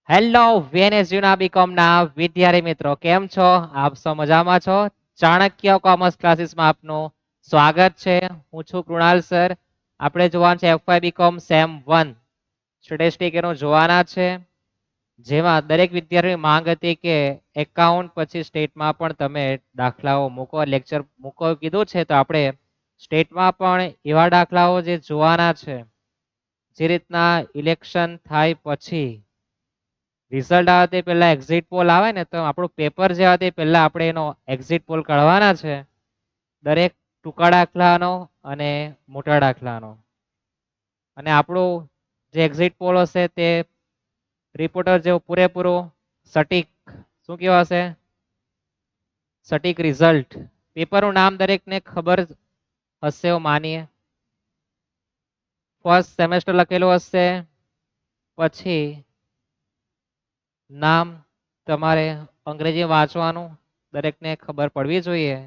Hello વીએનએસયુ ના BCom ના વિદ્યાર્થી મિત્રો કેમ છો? આપ સૌ મજામાં છો? ચાણક્ય કોમર્સ ક્લાસીસમાં આપનું સ્વાગત છે. હું છું કૃણાલ સર. આપણે જોવાનું છે એફવાય બીકોમ સેમ 1 સ્ટેટિસ્ટિક એનું જોવાના છે, જેમાં દરેક વિદ્યાર્થીની માંગ હતી કે એકાઉન્ટ પછી સ્ટેટમાં પણ તમે દાખલાઓ મૂકો, લેક્ચર મૂકો કીધું છે, તો આપણે સ્ટેટમાં પણ એવા દાખલાઓ જે જોવાના છે, જે રીતના ઇલેક્શન થાય પછી રિઝલ્ટ આવે તે પહેલા એક્ઝિટ પોલ આવે ને, તો આપણું પેપર જે આવે તે પહેલા આપણે એનો એક્ઝિટ પોલ કાઢવાના છે, દરેક ટૂંકા દાખલાનો અને મોટા દાખલાનો. અને આપણું જે એક્ઝિટ પોલ હશે તે રિપોર્ટર જેવું પૂરેપૂરું સટીક શું કહેવાશે? સટીક રિઝલ્ટ. પેપરનું નામ દરેકને ખબર હશે એવું માનીએ. ફર્સ્ટ સેમેસ્ટર લખેલું હશે, પછી નામ તમારે અંગ્રેજી વાંચવાનું દરેકને ખબર પડવી જોઈએ.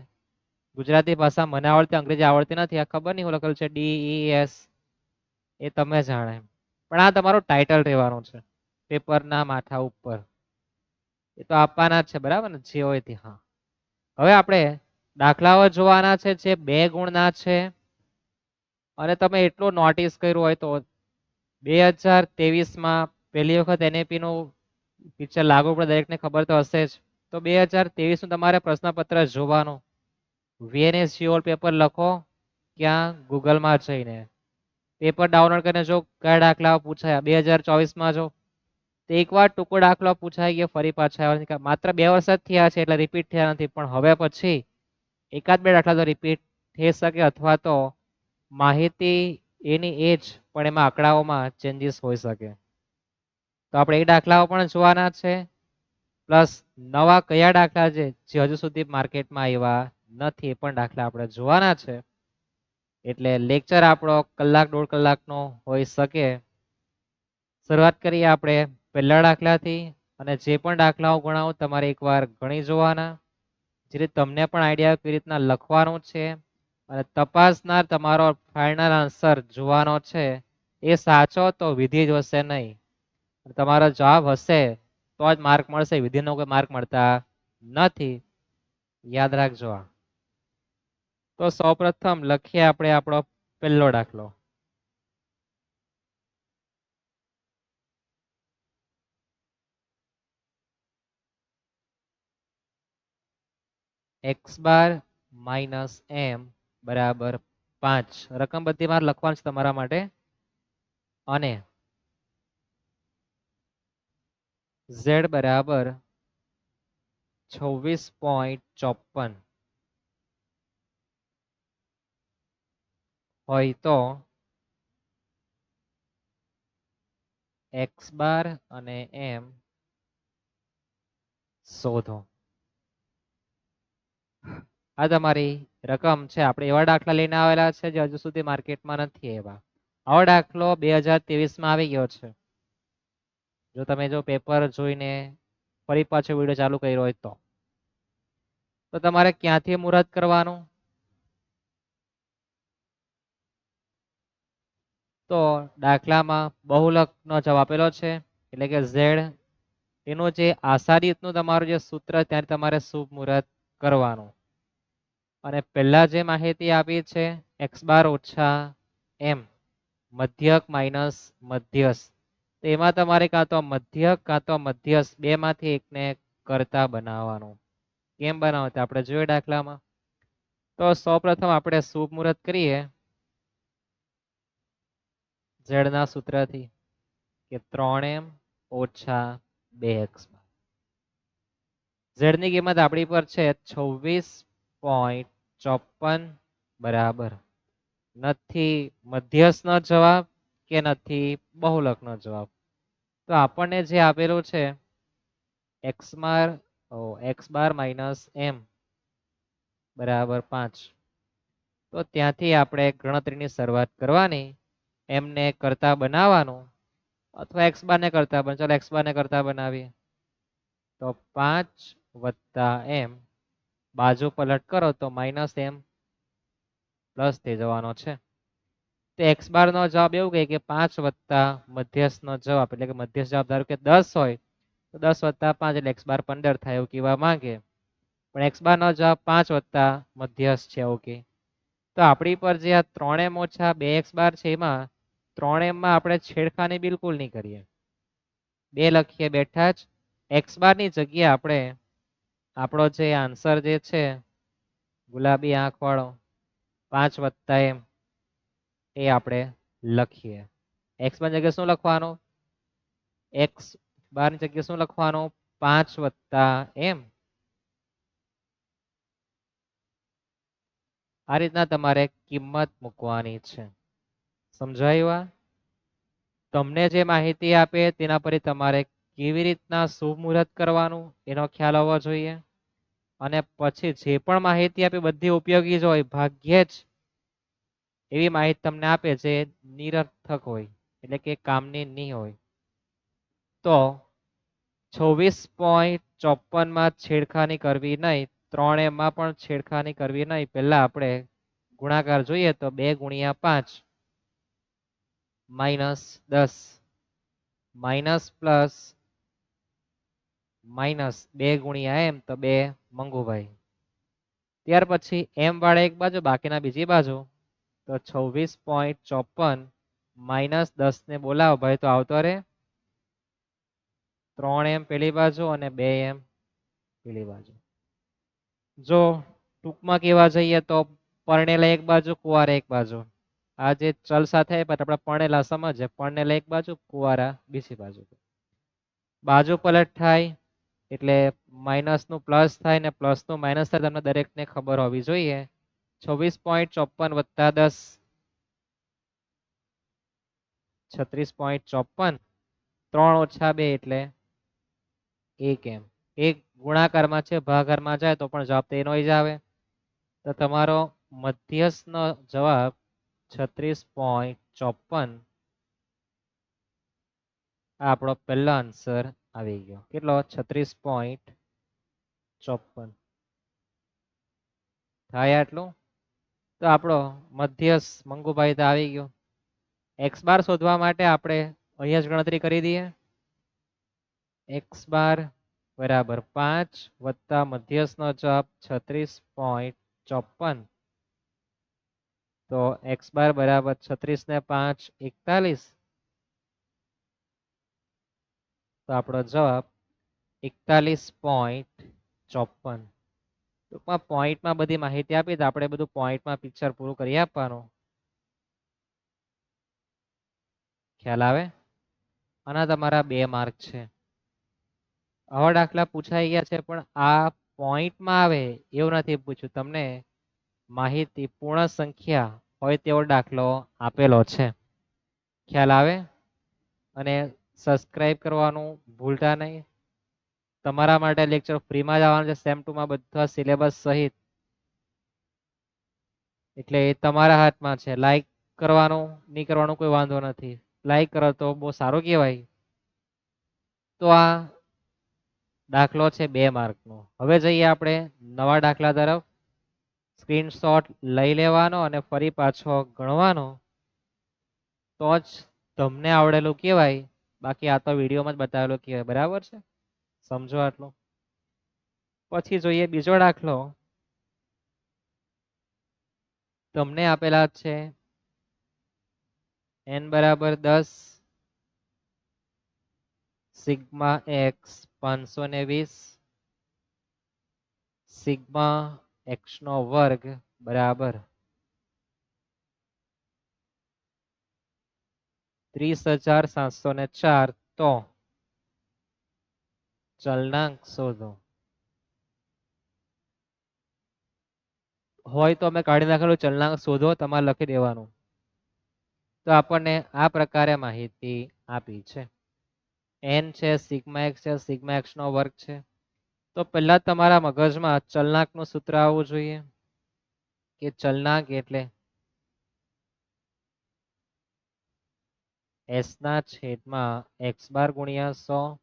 ગુજરાતી ભાષા મને આવડતી, અંગ્રેજી આવડતી નથી. આ ખબર નહીં હું લખેલું છે DES, એ તમે જાણે. પણ આ તમારું ટાઇટલ રહેવાનું છે પેપરના માથા ઉપર. એ તો આપવાના જ છે, બરાબર ને? જે હોય તે. હા, હવે આપણે દાખલાઓ જોવાના છે જે 2 ગુણના છે. અને તમે એટલું નોટિસ કર્યું હોય તો 2023માં પહેલી વખત NAP નું પિક્ચર લાગુ પડે દરેકને ખબર તો હશે જ. તો 2023 નું તમારે પ્રશ્નપત્ર જોવાનું. VNSGOL પેપર લખો ક્યાં? ગૂગલમાં જઈને પેપર ડાઉનલોડ કરીને જો કયા દાખલાઓ પૂછાયા 2024માં. જો તો એકવાર ટૂંકો દાખલો પૂછાઈ ગયો, ફરી પાછા આવ્યા. માત્ર 2 વર્ષ જ થયા છે એટલે રિપીટ થયા નથી, પણ હવે પછી એકાદ બે દાખલા તો રિપીટ થઈ શકે, અથવા તો માહિતી એની એ જ પણ એમાં આંકડાઓમાં ચેન્જીસ હોઈ શકે. તો આપણે એ દાખલાઓ પણ જોવાના છે, પ્લસ નવા કયા દાખલા છે જે હજુ સુધી માર્કેટમાં આવ્યા નથી એ પણ દાખલા આપણે જોવાના છે. એટલે લેક્ચર આપણો 1-1.5 કલાકનો હોઈ શકે. શરૂઆત કરીએ આપણે પહેલા દાખલાથી. અને જે પણ દાખલાઓ ગણાવું તમારે એકવાર ગણી જોવાના, જેથી તમને પણ આઈડિયા કેવી રીતના લખવાનું છે. અને તપાસનાર તમારો ફાઇનલ આન્સર જોવાનો છે. એ સાચો તો વિધિ જ હશે નહીં. તમારો જવાબ હશે તો જ માર્ક મળશે, વિધિનો કોઈ માર્ક મળતા નથી. યાદ રાખજો. તો સૌપ્રથમ લખીએ આપણે આપણો પહેલો દાખલો. x બાર માઇનસ m બરાબર 5. રકમ બધી વાર લખવાનું છે તમારા માટે. અને z બરાબર 26.54 હોય તો x બાર અને m શોધો. આ તમારી રકમ છે. આપણે એવા દાખલા લઈને આવેલા છે જે હજુ સુધી માર્કેટમાં નથી એવા. આવો દાખલો 2023માં આવી ગયો છે. જો તમે જો પેપર જોઈને ફરી પાછો વિડીયો ચાલુ કર્યો હોય તો તમારે ક્યાંથી મુહૂર્ત કરવાનું? તો દાખલામાં બહુલકનો જવાબ આપેલો છે, એટલે કે z એનું જે આસારીતનું તમારું જે સૂત્ર ત્યાં તમારે શુભ મુહૂર્ત કરવાનું. અને પહેલા જે માહિતી આપી છે x બાર ઓછા m મધ્યક માઇનસ મધ્યસ્થ, તો એમાં તમારે કાં તો મધ્યક કાં તો મધ્યસ્થ બેમાંથી એકને કરતા બનાવવાનું. કેમ બનાવો આપણે જોઈએ દાખલામાં. તો સૌપ્રથમ આપણે શુભ મુહૂર્ત કરીએ ઝેડના સૂત્રથી કે 3m ઓછા 2x. ઝેડની કિંમત આપણી પર છે 26.54 બરાબર નથી મધ્યસ્થનો જવાબ કે નથી બહુલકનો જવાબ. તો આપણને જે આપેલું છે x બાર માઇનસ m બરાબર 5. તો ત્યાંથી આપણે ગણતરીની શરૂઆત કરવાની. એમને કરતા બનાવવાનું અથવા x બાર ને કરતા બને. ચાલો x બાર ને કરતા બનાવીએ. તો 5 વત્તા m બાજુ પલટ કરો તો માઇનસ m પ્લસ થઈ જવાનો છે. તો x બાર નો જવાબ એવું કહે કે 5 વત્તા મધ્યસ્થ નો જવાબ, એટલે કે મધ્યસ્થ જવાબ ધારો કે 10 હોય તો 10 + 5 એટલે x બાર 15 થાય એવું કહેવા માંગે, પણ x બાર નો જવાબ 5 + મધ્યસ્થ છે ઓકે. તો આપણી પર જે આ 3m - 2x બાર છે એમાં 3m માં આપણે છેડખાની બિલકુલ નહીં કરીએ, 2 લખીએ બેઠા જ. x બાર ની જગ્યાએ આપણે આપણો જે આન્સર જે છે ગુલાબી આંખ વાળો 5 + m એ આપણે લખીએ. x બાર જગ્યાએ શું લખવાનું? x બાર ની જગ્યાએ શું લખવાનું? 5 + m. આ રીતના તમારે કિંમત મૂકવાની છે. સમજાયું? આ તમને જે માહિતી આપે તેના પર તમારે કેવી રીતના શુભ મુહૂર્ત કરવાનું એનો ખ્યાલ હોવો જોઈએ. અને પછી જે પણ માહિતી આપે બધી ઉપયોગી જ હોય, ભાગ્યે જ એવી માહિતી તમને આપે જે નિરર્થક હોય, એટલે કે કામની નહીં હોય. તો 26.54 માં છેડખાની કરવી નહીં, 3m માં પણ છેડખાની કરવી નહીં. પહેલા આપણે ગુણાકાર જોઈએ તો 2 × 5 -10 -+ -2 × m તો 2 મંગુભાઈ. ત્યાર પછી m વાળા એક બાજુ બાકીના બીજી બાજુ, તો 26.54 -10 ને બોલાવો ભાઈ તો આવતો રે 3m પેલી બાજુ અને 2m પેલી બાજુ. જો ટૂંકમાં કહેવા જઈએ તો પરણેલા એક બાજુ, કુંવારા એક બાજુ. આ જે ચલ સાથે આપણે પરણેલા સમજે, પરણેલા એક બાજુ, કુંવારા બીજી બાજુ. બાજુ પલટ થાય એટલે માઇનસ નું પ્લસ થાય ને પ્લસ નું માઇનસ થાય, તમને દરેકને ખબર હોવી જોઈએ. 26.54 + 10 36.54, 3 - 2 એટલે 1m. એક ગુણાકારમાં છે, ભાગાકારમાં જાય તો પણ જવાબ તેનો જ આવે. તો તમારો મધ્યસ્થનો જવાબ 36.54 આપણો પહેલો આન્સર આવી ગયો. કેટલો? 36.54 થાય આટલું. તો આપણો મધ્યસ્થ મંગુભાઈ તો આવી ગયો. x બાર શોધવા માટે આપણે અહીંયા જ ગણતરી કરી દઈએ. x બાર બરાબર 5 વત્તા મધ્યસ્થનો જવાબ 36.54. તો x બાર બરાબર 36 ને 5 41. તો આપણો જવાબ 41.54. ટૂંકમાં પોઈન્ટમાં બધી માહિતી આપી તો આપણે બધું પોઈન્ટમાં પિક્ચર પૂરું કરી આપવાનું. ખ્યાલ આવે? આના તમારા 2 માર્ક છે. આવા દાખલા પૂછાઈ ગયા છે, પણ આ પોઈન્ટમાં આવે એવું નથી પૂછ્યું. તમને માહિતી પૂર્ણ સંખ્યા હોય તેવો દાખલો આપેલો છે. ખ્યાલ આવે? અને સબસ્ક્રાઇબ કરવાનું ભૂલતા નહીં. તમારા માટે લેક્ચર ફ્રીમાં જ આવવાનું છે, સેમ 2 માં બધા સિલેબસ સહિત. એટલે એ તમારા હાથમાં છે. લાઈક કરવાનું નહીં કરવાનું કોઈ વાંધો નથી. લાઈક કરો તો બહુ સારું કહેવાય. તો આ દાખલો છે 2 માર્કનો. હવે જઈએ આપણે નવા દાખલા તરફ. સ્ક્રીનશોટ લઈ લેવાનો અને ફરી પાછો ગણવાનો, તો જ તમને આવડેલું કહેવાય. બાકી આ તો વિડીયોમાં જ બતાવેલું કહેવાય. બરાબર છે? સમજો આટલું. પછી જોઈએ બીજો દાખલો. તમને આપેલા છે n બરાબર 10, સિગ્મા x 520, સિગ્મા x નો વર્ગ બરાબર 30,704. તો ચલનાંક શોધો. હોય તો અમે કાઢી નાખેલું ચલનાંક શોધો તમારે લખી દેવાનું. તો આપણને આ પ્રકારે માહિતી આપી છે. n છે, સિગ્મા x છે, સિગ્મા x નો વર્ગ છે. તો પહેલા તમારા મગજમાં ચલનાંકનું સૂત્ર આવવું જોઈએ કે ચલનાંક એટલે s ના છેદમાં x બાર ગુણ્યા 100.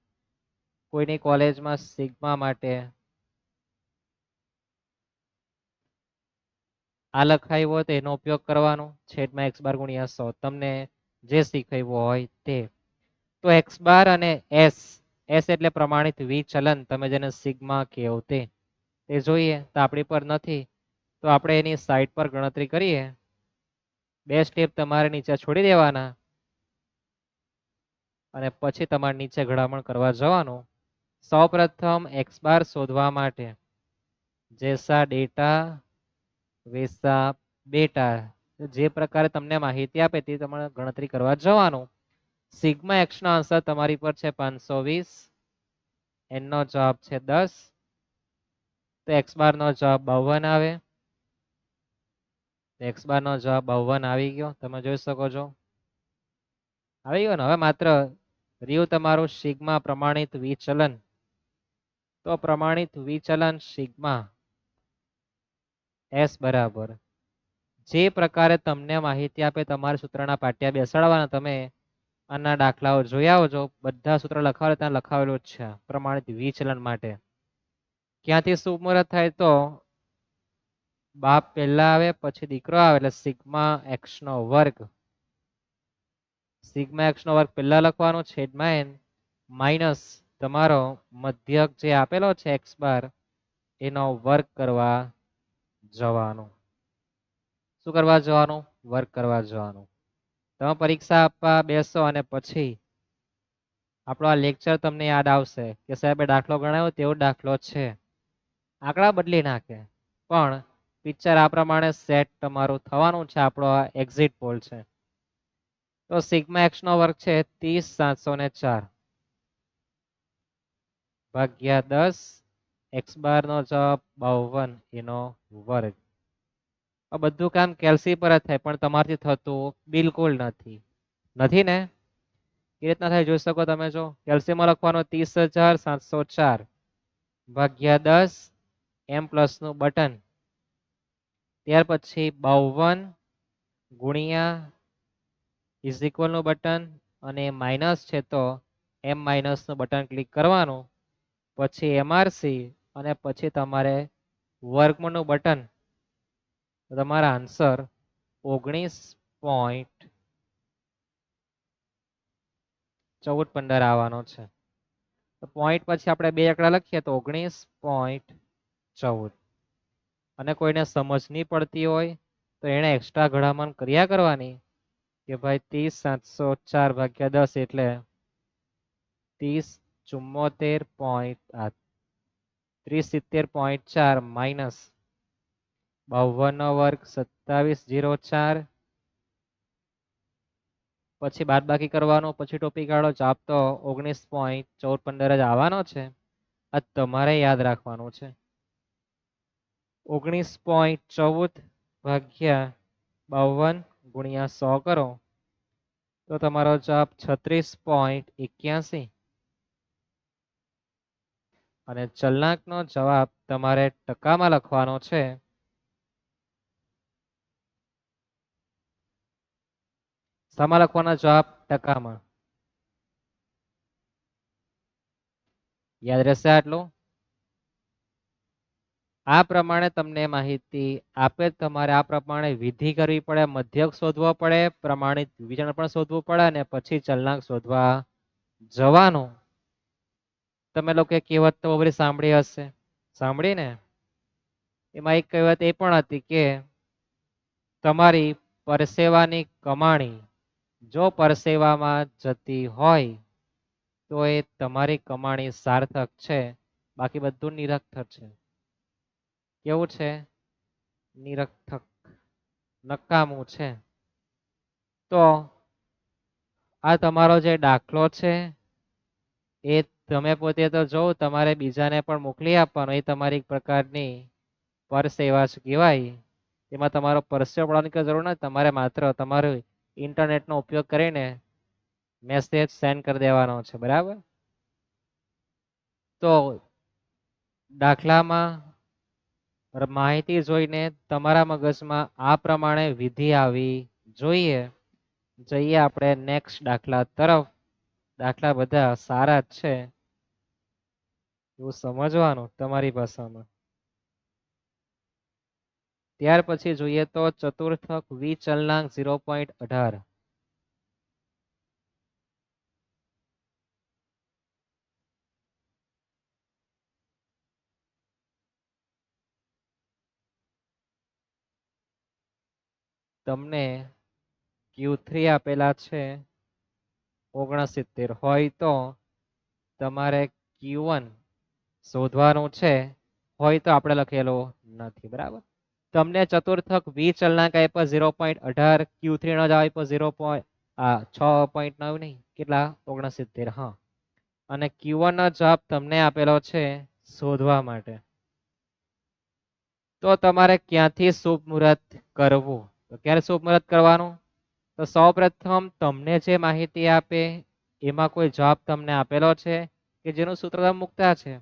કોઈની કોલેજમાં સિગ્મા માટે આ લખાયું હોય તો એનો ઉપયોગ કરવાનો, છેદમાં x બાર ગુણ્યા 100. તમને જે શીખવ્યું હોય તે. તો x બાર અને s એસ એટલે પ્રમાણિત વિચલન, તમે જેને સિગ્મા કહો તે જોઈએ. તો આપણી પર નથી, તો આપણે એની સાઈડ પર ગણતરી કરીએ. બે સ્ટેપ તમારે નીચે છોડી દેવાના અને પછી તમારે નીચે ઘડામણ કરવા જવાનું. સૌપ્રથમ x બાર શોધવા માટે જેસા ડેટા વેસા બેટા, જે પ્રકારે તમને માહિતી આપે તે તમારે ગણતરી કરવા જવાનું. સિગ્મા એક્સ નો આન્સર તમારી પર છે 520, એન નો જવાબ છે 10, તો એક્સ બાર નો જવાબ 52 આવે. એક્સ બાર નો જવાબ 52 આવી ગયો, તમે જોઈ શકો છો. આવી ગયો ને. હવે માત્ર રહ્યું તમારું સિગ્મા પ્રમાણિત વિચલન. તો પ્રમાણિત વિચલન સિગ્મા એસ બરાબર જે પ્રકારે તમને માહિતી આપે તમારે સૂત્રના પાટિયા બેસાડવાના. તમે આના દાખલાઓ જોઈ આવજો, બધા સૂત્ર લખાવેલા ત્યાં લખાવેલું જ છે પ્રમાણિત વિચલન માટે. ક્યાંથી શુભ મુહૂર્ત થાય? તો બાપ પહેલા આવે પછી દીકરો આવે એટલે સિગ્મા એક્સ નો વર્ગ. સિગ્મા એક્સ નો વર્ગ પહેલા લખવાનો, છેદમાં એન, માઇનસ તમારો મધ્યક જે આપેલો છે એક્સ બાર એનો વર્ગ કરવા જવાનું. શું કરવા જવાનું? વર્ક કરવા જવાનું. તમે પરીક્ષા આપવા બેસો અને પછી આપણો આ લેક્ચર તમને યાદ આવશે કે સાહેબ દાખલો ગણાવ્યો તેવો દાખલો છે. આંકડા બદલી નાખે પણ પિક્ચર આ પ્રમાણે સેટ તમારું થવાનું છે. આપણો આ એક્ઝિટ પોલ છે. તો સિગ્મા એક્સ નો વર્ગ છે 30704 ભાગ્યા 10, એક્સ બાર નો જવાબ 52 એનો વર્ગ. આ બધું કામ કેલ્સી પર જ થાય પણ તમારથી થતું બિલકુલ નથી ને. એ રીતના થાય જોઈ શકો તમે. જો કેલ્સીમાં લખવાનો 30704 ભાગ્યા 10, એમ પ્લસ નું બટન, ત્યાર પછી 52 ગુણ્યા ઇઝ ઇક્વલ નું બટન અને માઇનસ છે તો એમ માઇનસ નું બટન ક્લિક કરવાનું, પછી એમઆરસી અને પછી તમારે વર્ગમૂળનું બટન. તમારા આન્સર 19.1415 આવવાનો છે. તો પોઈન્ટ પછી આપણે બે આંકડા લખીએ તો 19.14. અને કોઈને સમજ નહીં પડતી હોય તો એને એક્સ્ટ્રા ઘડામણ કર્યા કરવાની કે ભાઈ 30704 ભાગ્યા 10 એટલે 370.4 માઇનસ 52 નો વર્ગ 2704, પછી બાદબાકી કરવાનો, પછી ટોપી કાઢો, જવાબ તો 19.1415 જ આવવાનો છે. આ તમારે યાદ રાખવાનું છે. 19.14 ભાગ્યા 52 ગુણ્યા 100 કરો તો તમારો જવાબ 36.81. અને ચલનાંકનો જવાબ તમારે ટકામાં લખવાનો છે. શામાં લખવાનો જવાબ? ટકામાં. યાદ રહેશે આટલું? આ પ્રમાણે તમને માહિતી આપે, તમારે આ પ્રમાણે વિધિ કરવી પડે, મધ્યક શોધવો પડે, પ્રમાણિત વિચલન પણ શોધવું પડે અને પછી ચલનાંક શોધવા જવાનું. તમે લોકો કહેવત તો બધી સાંભળી હશે, સાંભળી ને? એમાં એક કહેવત એ પણ હતી કે તમારી પરસેવાની કમાણી જો પરસેવામાં જતી હોય તો એ તમારી કમાણી સાર્થક છે, બાકી બધું નિરર્થક છે. કેવું છે? નિરર્થક, નકામું છે. તો આ તમારો જે દાખલો છે એ તમે પોતે તો જોવો, તમારે બીજાને પણ મોકલી આપવાનો. એ તમારી પ્રકારની પરસેવા જ કહેવાય. એમાં તમારો પરસેવો પડવાની કોઈ જરૂર નથી. તમારે માત્ર તમારું ઇન્ટરનેટનો ઉપયોગ કરીને મેસેજ સેન્ડ કરી દેવાનો છે, બરાબર? તો દાખલામાં માહિતી જોઈને તમારા મગજમાં આ પ્રમાણે વિધિ આવી જોઈએ. જઈએ આપણે નેક્સ્ટ દાખલા તરફ. દાખલા બધા સારા જ છે, એવું સમજવાનું તમારી ભાષામાં. ત્યાર પછી જોઈએ તો ચતુર્થક વિચલનાંક 0.18. તમને Q3 આપેલા છે 69 હોય તો તમારે Q1 શોધવાનું છે, હોય તો આપણે લખેલું નથી, બરાબર. તમને ચતુર્થક વિચલનાંક આપ્યો 0.18, Q3 નો જવાબ આપ્યો 6.9 નહીં, કેટલા 69, હા. અને Q1 નો જવાબ તમને આપેલો છે શોધવા માટે. તો તમારે ક્યાંથી શુભ મુહૂર્ત કરવું? તો ક્યારે શુભ મુહૂર્ત કરવાનું? તો સૌપ્રથમ તમને જે માહિતી આપે એમાં કોઈ જવાબ તમને આપેલો છે કે જેનું સૂત્ર તમે મૂકતા છે.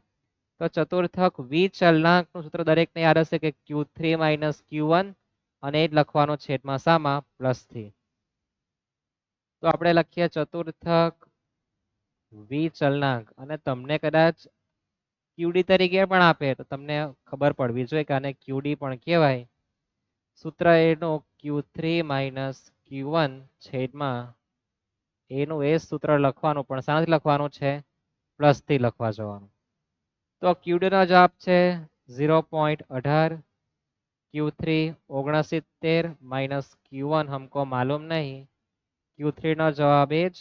તો ચતુર્થક વિચલનાંકનું સૂત્ર દરેકને યાદ હશે કે Q3 - Q1, અને એ જ લખવાનું છેદમાં શામાં? પ્લસથી. તો આપણે લખીએ ચતુર્થક વિચલનાંક, અને તમને કદાચ QD તરીકે પણ આપે તો તમને ખબર પડવી જોઈએ કે આને QD પણ કહેવાય. સૂત્ર એનું Q3 - Q1 છેદમાં એનું એ સૂત્ર લખવાનું, પણ શાથી લખવાનું છે? પ્લસથી લખવા જવાનું. તો QD નો જવાબ છે 0.18, Q3 69 - Q1 हमको मालूम नहीं. Q3 નો જવાબ એ જ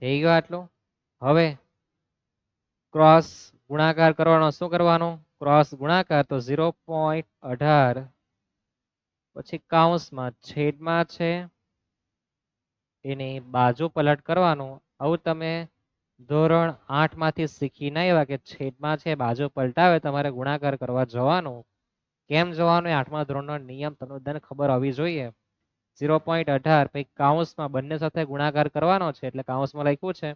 થઈ ગયો આટલું. હવે ક્રોસ ગુણાકાર કરવાનો. શું કરવાનું? ક્રોસ ગુણાકાર. તો 0.18 પછી કૌંસમાં છેદમાં છે એની બાજુ પલટ કરવાનું. આવું તમે ધોરણ 8 માંથી શીખીને આવ્યા કે છેદમાં છે બાજુ પલટાવે તમારે ગુણાકાર કરવા જવાનું. કેમ જવાનું? 8મા ધોરણનો નિયમ તમને બધાને ખબર હોવી જોઈએ. 0.18 પછી કૌંસમાં બંને સાથે ગુણાકાર કરવાનો છે એટલે કૌંસમાં લખ્યું છે.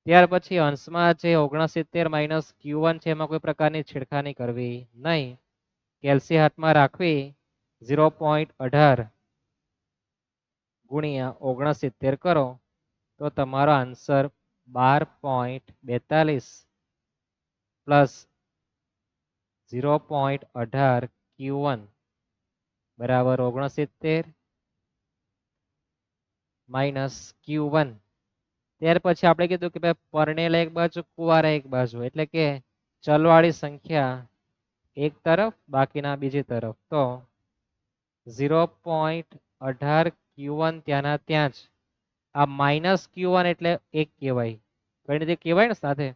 ત્યાર પછી અંશમાં જે 69 - Q1 છે એમાં કોઈ પ્રકારની છેડખાની કરવી નહીં. કેલ્સી હાથમાં રાખવી. 0.18 ગુણ્યા 69 કરો તો તમારો આન્સર 12.42 પ્લસ 0.18 Q1 બરાબર 69 માઇનસ Q1. ત્યાર પછી આપણે કીધું કે ભાઈ પરણેલા એક બાજુ, કુંવારા એક બાજુ, એટલે કે ચલવાળી સંખ્યા એક તરફ બાકીના બીજી તરફ. તો 0.18 Q1 ત્યાંના ત્યાં જ. આ માઇનસ Q1 એટલે એક કહેવાય, કઈ રીતે કહેવાય ને સાથે.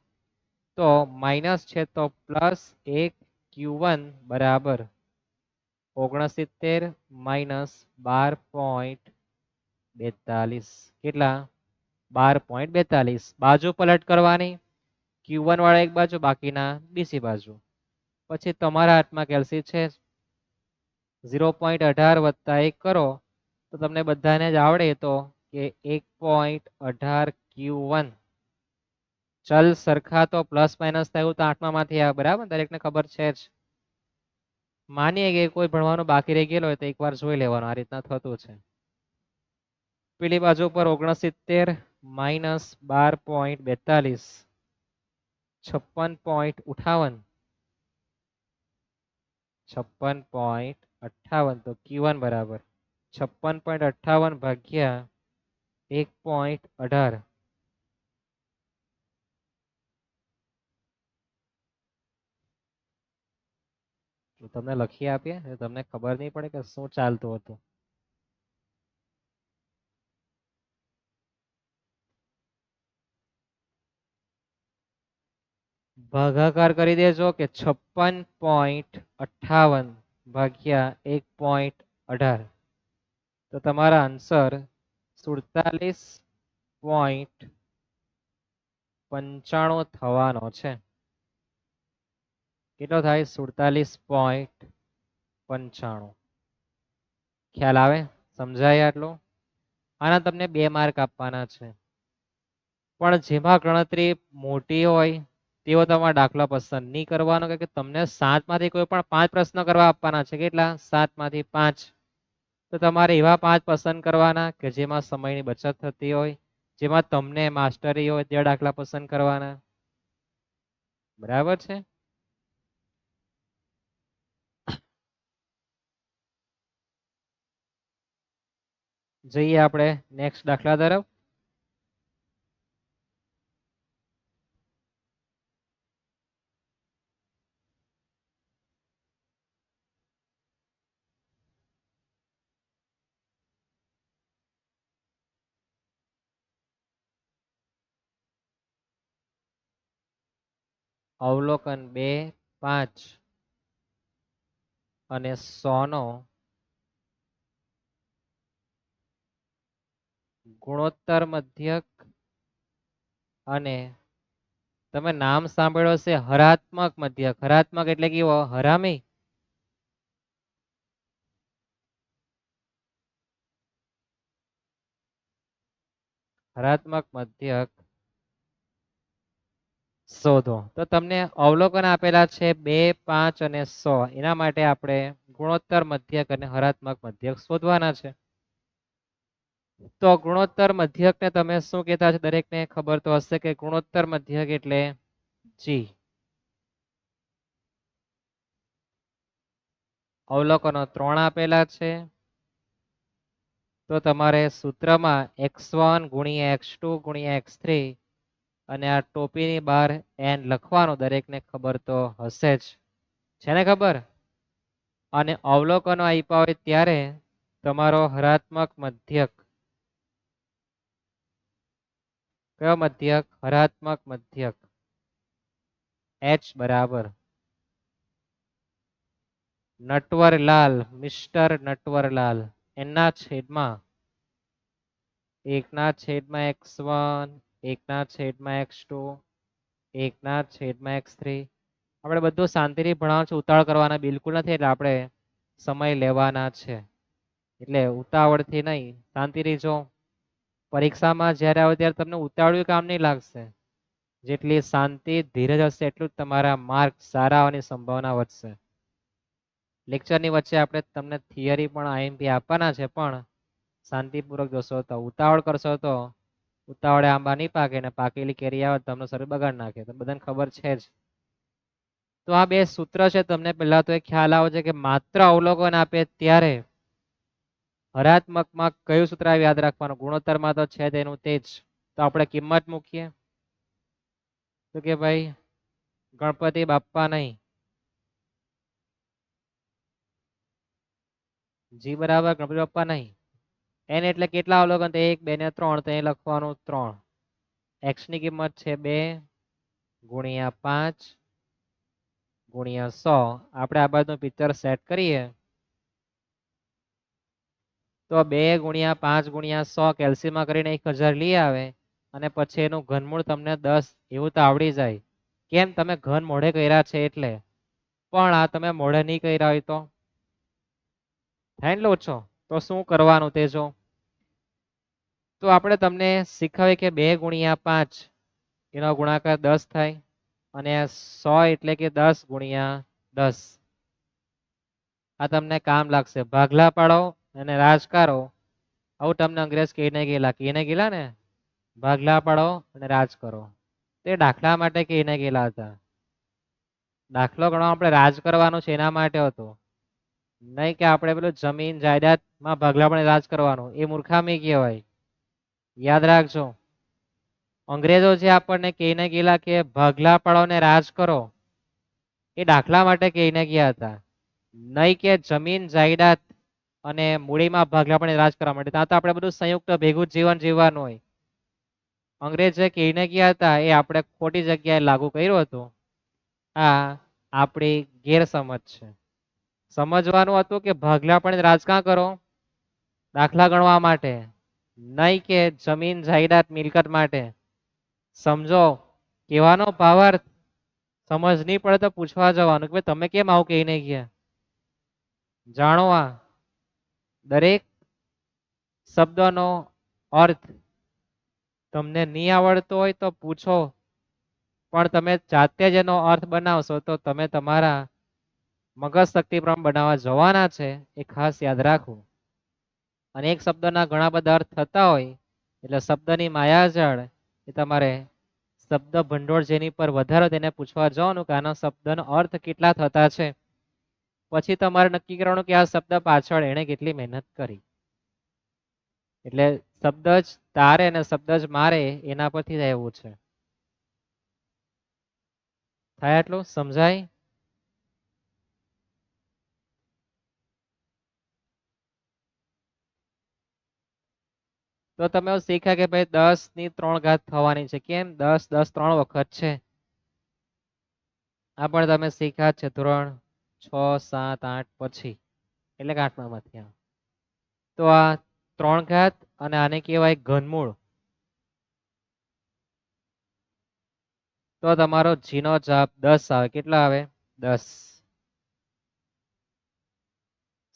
તો માઇનસ છે તો પ્લસ 1 Q1 બરાબર 69 માઇનસ 12.42. કેટલા? 12.42. બાજુ પલટ કરવાની. Q1 વાળા એક બાજુ, બાકીના બીજી બાજુ. પછી તમારા હાથમાં કેલ્સી છે 0.18 વત્તા 1 કરો તો તમને બધાને જ આવડે તો કે 1.18 Q1. ચલ સરખા તો પ્લસ માઇનસ થયું તો 8મા માંથી આવે, બરાબર, દરેકને ખબર છે જ. માનીએ કે કોઈ ભણવાનું બાકી રહી ગયેલું હોય તો એકવાર જોઈ લેવાનું, આ રીતના થતું છે. પેલી બાજુ પર 69 માઇનસ 12.42 56.58 56.58. તો Q1 બરાબર 56.58 ભાગ્યા 1.18. તમને લખી આપીએ, તમને ખબર નહીં પડે કે શું ચાલતું હતું. ભાગાકાર કરી દેજો કે 56.58 ભાગ્યા 1.18. તો તમારા આન્સર 47.95 થવાનો છે. કેટલો થાય? 47.95. ખ્યાલ આવે? સમજાય આટલું? આના તમને 2 માર્ક આપવાના છે. પણ જેમાં ગણતરી મોટી હોય તેવો તમારે દાખલો પસંદ નહીં કરવાનો, કે તમને 7 માંથી કોઈ પણ 5 પ્રશ્ન કરવા આપવાના છે. કેટલા? 7 માંથી 5. તો તમારે એવા 5 પસંદ કરવાના કે જેમાં સમયની બચત થતી હોય, જેમાં તમને માસ્ટરી હોય તે દાખલા પસંદ કરવાના. બરાબર છે? જઈએ આપણે નેક્સ્ટ દાખલા તરફ. અવલોકન 2, 5 અને 100 નો ગુણોત્તર મધ્યક અને તમે નામ સાંભળ્યો છે હરાત્મક મધ્યક. હરાત્મક એટલે કેવો? હરામી. હરાત્મક મધ્યક શોધો. તો તમને અવલોકન આપેલા છે 2, 5 અને 100. એના માટે આપણે ગુણોત્તર મધ્યક અને હરાત્મક મધ્યક શોધવાના છે. તો ગુણોત્તર મધ્યકને તમે શું કહેતા છે? દરેકને ખબર તો હશે કે ગુણોત્તર મધ્યક એટલે જી. અવલોકનો 3 આપેલા છે. તો તમારે સૂત્રમાં x1 ગુણ્યા x2 ગુણ્યા x3 અને આ ટોપીની બહાર n લખવાનું દરેકને ખબર તો હશે જ. છે ને ખબર? અને અવલોકનો આપ્યા હોય ત્યારે તમારો હરાત્મક મધ્યક, કયો મધ્યક? હરાત્મક મધ્યક h બરાબર નટવરલાલ, મિસ્ટર નટવરલાલ એના છેદમાં 1/x1 1/x2 1/x3. આપણે બધું શાંતિથી ભણવાનું છે, ઉતાવળ કરવાના બિલકુલ નથી. એટલે આપણે સમય લેવાના છે, એટલે ઉતાવળથી નહીં, શાંતિથી જો. પરીક્ષામાં જ્યારે આવે ત્યારે તમને ઉતાવળિયું કામ નહીં લાગશે. જેટલી શાંતિ ધીરજ હશે એટલું જ તમારા માર્ક સારા આવવાની સંભાવના વધશે. લેક્ચરની વચ્ચે આપણે તમને થિયરી પણ આઈએમપી આપવાના છે, પણ શાંતિપૂર્વક જોશો તો. ઉતાવળ કરશો તો ઉતાવળે આંબા નહીં પાકે ને પાકેલી કેરી આવે તમને શરીર બગાડ નાખે. તો બધાને ખબર છે જ. તો આ બે સૂત્ર છે, તમને પહેલા તો એ ખ્યાલ આવે છે કે માત્ર અવલોકન આપે ત્યારે હરાત્મકમાં કયું સૂત્ર યાદ રાખવાનું? ગુણોત્તરમાં તો છે તેનું તે જ. તો આપણે કિંમત મૂકીએ તો કે ભાઈ ગણપતિ બાપ્પા નહીં, જી બરાબર ગણપતિ બાપ્પા નહીં. n એટલે કેટલા અવલોકન? 1, 2 ને 3. તો એ લખવાનું 3. x ની કિંમત છે 2 ગુણ્યા 5 ગુણ્યા 100. આપણે આ બાજુનું પિક્ચર સેટ કરીએ તો 2 ગુણ્યા 5 ગુણ્યા 100 કેલ્સીમાં કરીને 1000 લઈ આવે અને પછી એનું ઘનમૂળ તમને 10 એવું તો આવડી જાય. કેમ? તમે ઘન મોઢે કર્યા છે એટલે. પણ આ તમે મોઢે નહીં કર્યા હોય તો થાય ને ઓછો. તો શું કરવાનું તે જો. તો આપણે તમને શીખવીએ કે 2 ગુણ્યા 5 એનો ગુણાકાર 10 થાય અને 100 એટલે કે 10 ગુણ્યા 10. આ તમને કામ લાગશે. ભાગલા પાડો અને રાજકારો આવું તમને અંગ્રેજ કહીને ગયેલા ને, ભાગલા પાડો અને રાજ કરો. તે દાખલા માટે કહીને ગયેલા હતા. દાખલો ગણવા આપણે રાજ કરવાનું છે એના માટે હતો, નહીં કે આપણે પેલું જમીન જાયદાદમાં ભાગલા પણ રાજ કરવાનું. એ મૂર્ખામી કહેવાય. યાદ રાખજો. અંગ્રેજો જે આપણને કહીને ગયેલા કે ભાગલા પાડો ને રાજ કરો, એ દાખલા માટે કહીને ગયા હતા, નહીં કે જમીન જાયદાદ અને મૂડીમાં ભાગલા પણ રાજ કરવા માટે. ત્યાં તો આપણે બધું સંયુક્ત ભેગું જીવન જીવવાનું હોય. અંગ્રેજ જે કહીને ગયા હતા એ આપણે ખોટી જગ્યાએ લાગુ કર્યું હતું. આ આપણી ગેરસમજ છે. સમજવાનું હતું કે ભાગલા પણ રાજકારણ કરો દાખલા ગણવા માટે, નહીં કે જમીન જાયદાદ મિલકત માટે. સમજો કહેવાનો ભાવાર્થ. સમજ નહીં પડે તો પૂછવા જવાનું કે તમે કેમ આવું કહીને ગયા. જાણો આ દરેક શબ્દનો અર્થ તમને નહીં આવડતો હોય તો પૂછો, પણ તમે જાતે જ એનો અર્થ બનાવશો તો તમે તમારા મગજ શક્તિ પ્રમાણે બનાવવા જવાના છે. એ ખાસ યાદ રાખવું. અને એક શબ્દના ઘણા બધા અર્થ થતા હોય એટલે શબ્દની માયાજાળ એ તમારે શબ્દ ભંડોળ જેની પર વધારો તેને પૂછવા જવાનું કે આના શબ્દનો અર્થ કેટલા થતા છે. પછી તમારે નક્કી કરવાનું કે આ શબ્દ પાછળ એને કેટલી મહેનત કરી. એટલે શબ્દ જ તારે અને શબ્દ જ મારે એના પરથી જ આવ્યું છે. થાય એટલું સમજાય? તો તમે શીખ્યા કે ભાઈ 10 ની 3 ઘાત થવાની છે. કેમ? 10 10 3 વખત છે. આ પણ તમે શીખ્યા છે ધોરણ 6, 7, 8 પછી, એટલે કે 8મામાંથી. તો આ 3 ઘાત અને આને કહેવાય ઘનમૂળ. તો તમારો g નો જવાબ 10 આવે. કેટલા આવે? 10.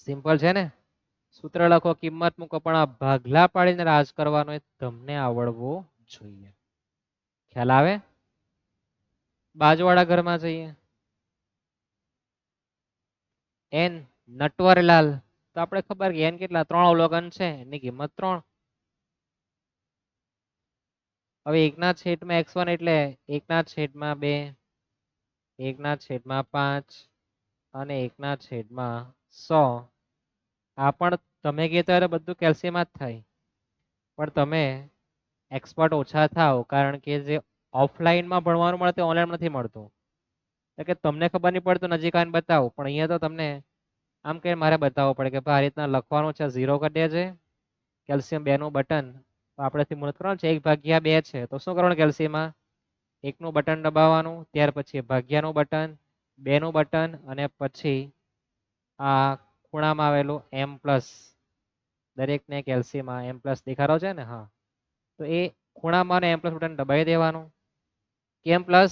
સિમ્પલ છે ને? સૂત્ર લખો, કિંમત મૂકો, પણ આ ભાગલા પાડીને રાજ કરવાનો એ તમને આવડવું જોઈએ. ખ્યાલ આવે? બાજુવાળા ઘરમાં જઈએ. n નટવરલાલ, તો આપણે ખબર કે n કેટલા? 3 અવલોકન છે, એની કિંમત 3. હવે 1/x1 એટલે 1/2, 1/5 અને 1/100. આ પણ તમે કહેતા ત્યારે બધું કેલ્શિયમ જ થાય, પણ તમે એક્સપર્ટ ઓછા થાવ, કારણ કે જે ઓફલાઈનમાં ભણવાનું મળે તે ઓનલાઈન નથી મળતું. એટલે કે તમને ખબર નહીં પડતું, નજીક આવીને બતાવો, પણ અહીંયા તો તમને આમ કે મારે બતાવવું પડે કે ભાઈ આ રીતના લખવાનું છે, 0 કરી દેજે. કેલ્શિયમ 2 નું બટન આપણેથી મૂળ કરવાનું છે, 1/2 છે, તો શું કરવાનું? કેલ્શિયમમાં 1 નું બટન દબાવવાનું, ત્યાર પછી ભાગ્યાનું બટન, 2 નું બટન, અને પછી આ ખૂણામાં આવેલું m+. દરેકને કેલ્શિયમમાં m+ દેખાડો છે ને? હા, તો એ ખૂણામાં m+ બટન દબાવી દેવાનું. કેમ પ્લસ?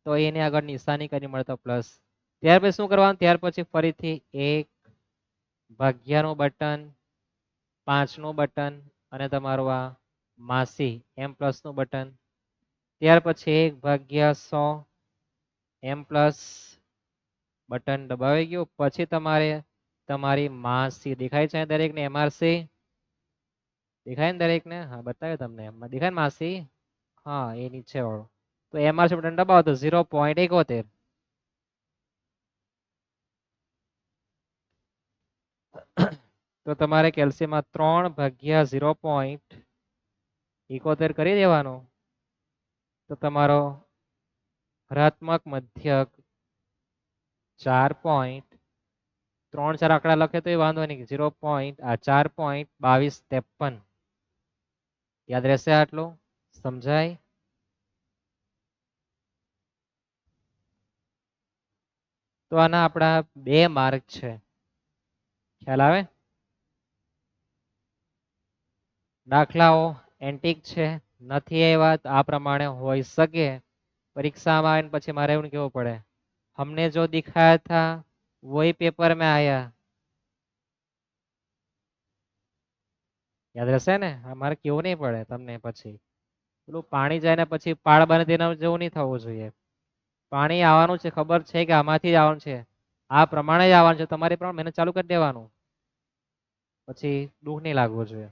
તો એની આગળ નિશાની કરી મળતો પ્લસ. ત્યાર પછી શું કરવાનું? ત્યાર પછી ફરીથી 1/2 નું બટન, 5 નું બટન, અને તમારું આ માસી m+ નું બટન. ત્યાર પછી 1/100 m+ બટન દબાવી ગયું. પછી તમારે તમારી માસી દેખાય છે દરેકને? MRC દેખાય ને દરેકને? હા, બતાવ્યું તમને. દેખાય ને માસી? હા, એ નીચે વાળો. તો MRC બટન દબાવો તો 0.71. તો તમારે કેલ્શિયમમાં 3/0.71 કરી દેવાનો. તો તમારો હરાત્મક મધ્યક 4.34 આંકડા લખે તો એ વાંધો નહીં. 4.2253. યાદ રહેશે આટલું? સમજાય? તો આના આપણા 2 માર્ક છે. ખ્યાલ આવે? દાખલાઓ એન્ટિક છે, નથી આવ્યા તો આ પ્રમાણે હોઈ શકે. પરીક્ષામાં આવીને પછી મારે એવું કહેવું પડે, हमने जो दिखाया था वही पेपर में आया. યાદ રહેશે ને? અમારે કેવું નહીં પડે તમને પછી. પેલું પાણી જાય ને પછી પાળ બને તેના જેવું નહીં થવું જોઈએ. પાણી આવવાનું છે, ખબર છે કે આમાંથી જ આવવાનું છે, આ પ્રમાણે જ આવવાનું છે, તમારે પણ મહેનત ચાલુ કરી દેવાનું. પછી દુઃખ નહીં લાગવું જોઈએ.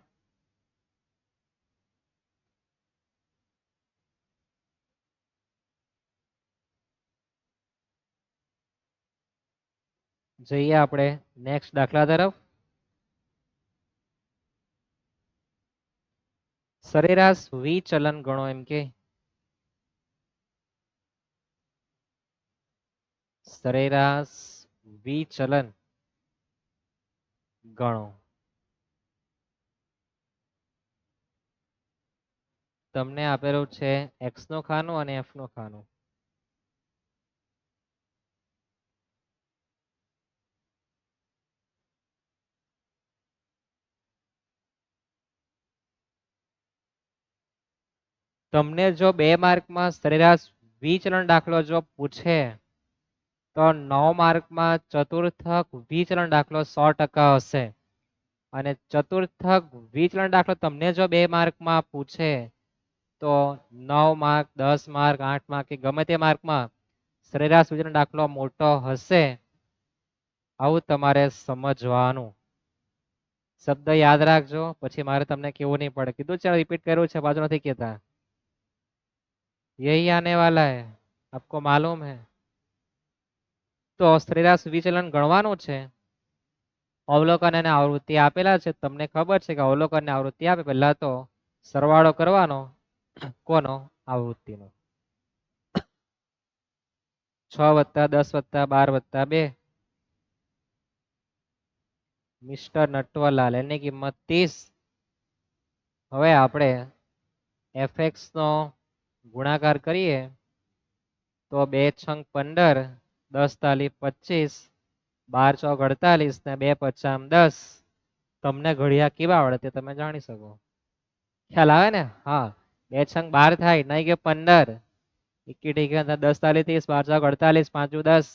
જઈએ આપણે નેક્સ્ટ દાખલા તરફ. સરેરાશ વિચલન ગણો એમ કે. સરેરાશ વિચલન ગણો. તમને આપેલું છે x નું ખાનું અને f નું ખાનું. તમને જો 2 માર્કમાં સરેરાશ વિચલન દાખલો જો પૂછે તો 9 માર્કમાં ચતુર્થક વિચલન દાખલો 100% હશે. અને ચતુર્થક વિચલન દાખલો તમને જો 2 માર્કમાં પૂછે તો 9 માર્ક, 10 માર્ક, 8 માર્ક કે ગમે તે માર્કમાં સરેરાશ વિચલન દાખલો મોટો હશે. આવું તમારે સમજવાનું. શબ્દ યાદ રાખજો, પછી મારે તમને કેવું નહીં પડે. કીધું છે, રિપીટ કર્યું છે, બાજુ નથી કહેતા. यही आने वाला है, आपको मालूम है. તો સરેરાશ વિચલન ગણવાનું છે. અવલોકન અને આવૃત્તિ આપેલા છે. તમને ખબર છે કે અવલોકન અને આવૃત્તિ આપે, પહેલા તો સરવાળો કરવાનો. કોનો? આવૃત્તિનો. 6 + 10 + 12 + 2. મિસ્ટર નટવરલાલ, એની કિંમત 30. હવે આપણે fx નો ગુણાકાર કરીએ તો 2 છંગ 15, 10 તાલી 25, 12 ચોક 48 ને 2 પચામ 10. તમને ઘડિયા કેવા આવડે તે તમે જાણી શકો. ખ્યાલ આવે ને? હા, 2 છંગ 12 થાય, નહીં કે 15, એકી ટીકે 10 તાલી 30, 12 ચોક 48, 5 10.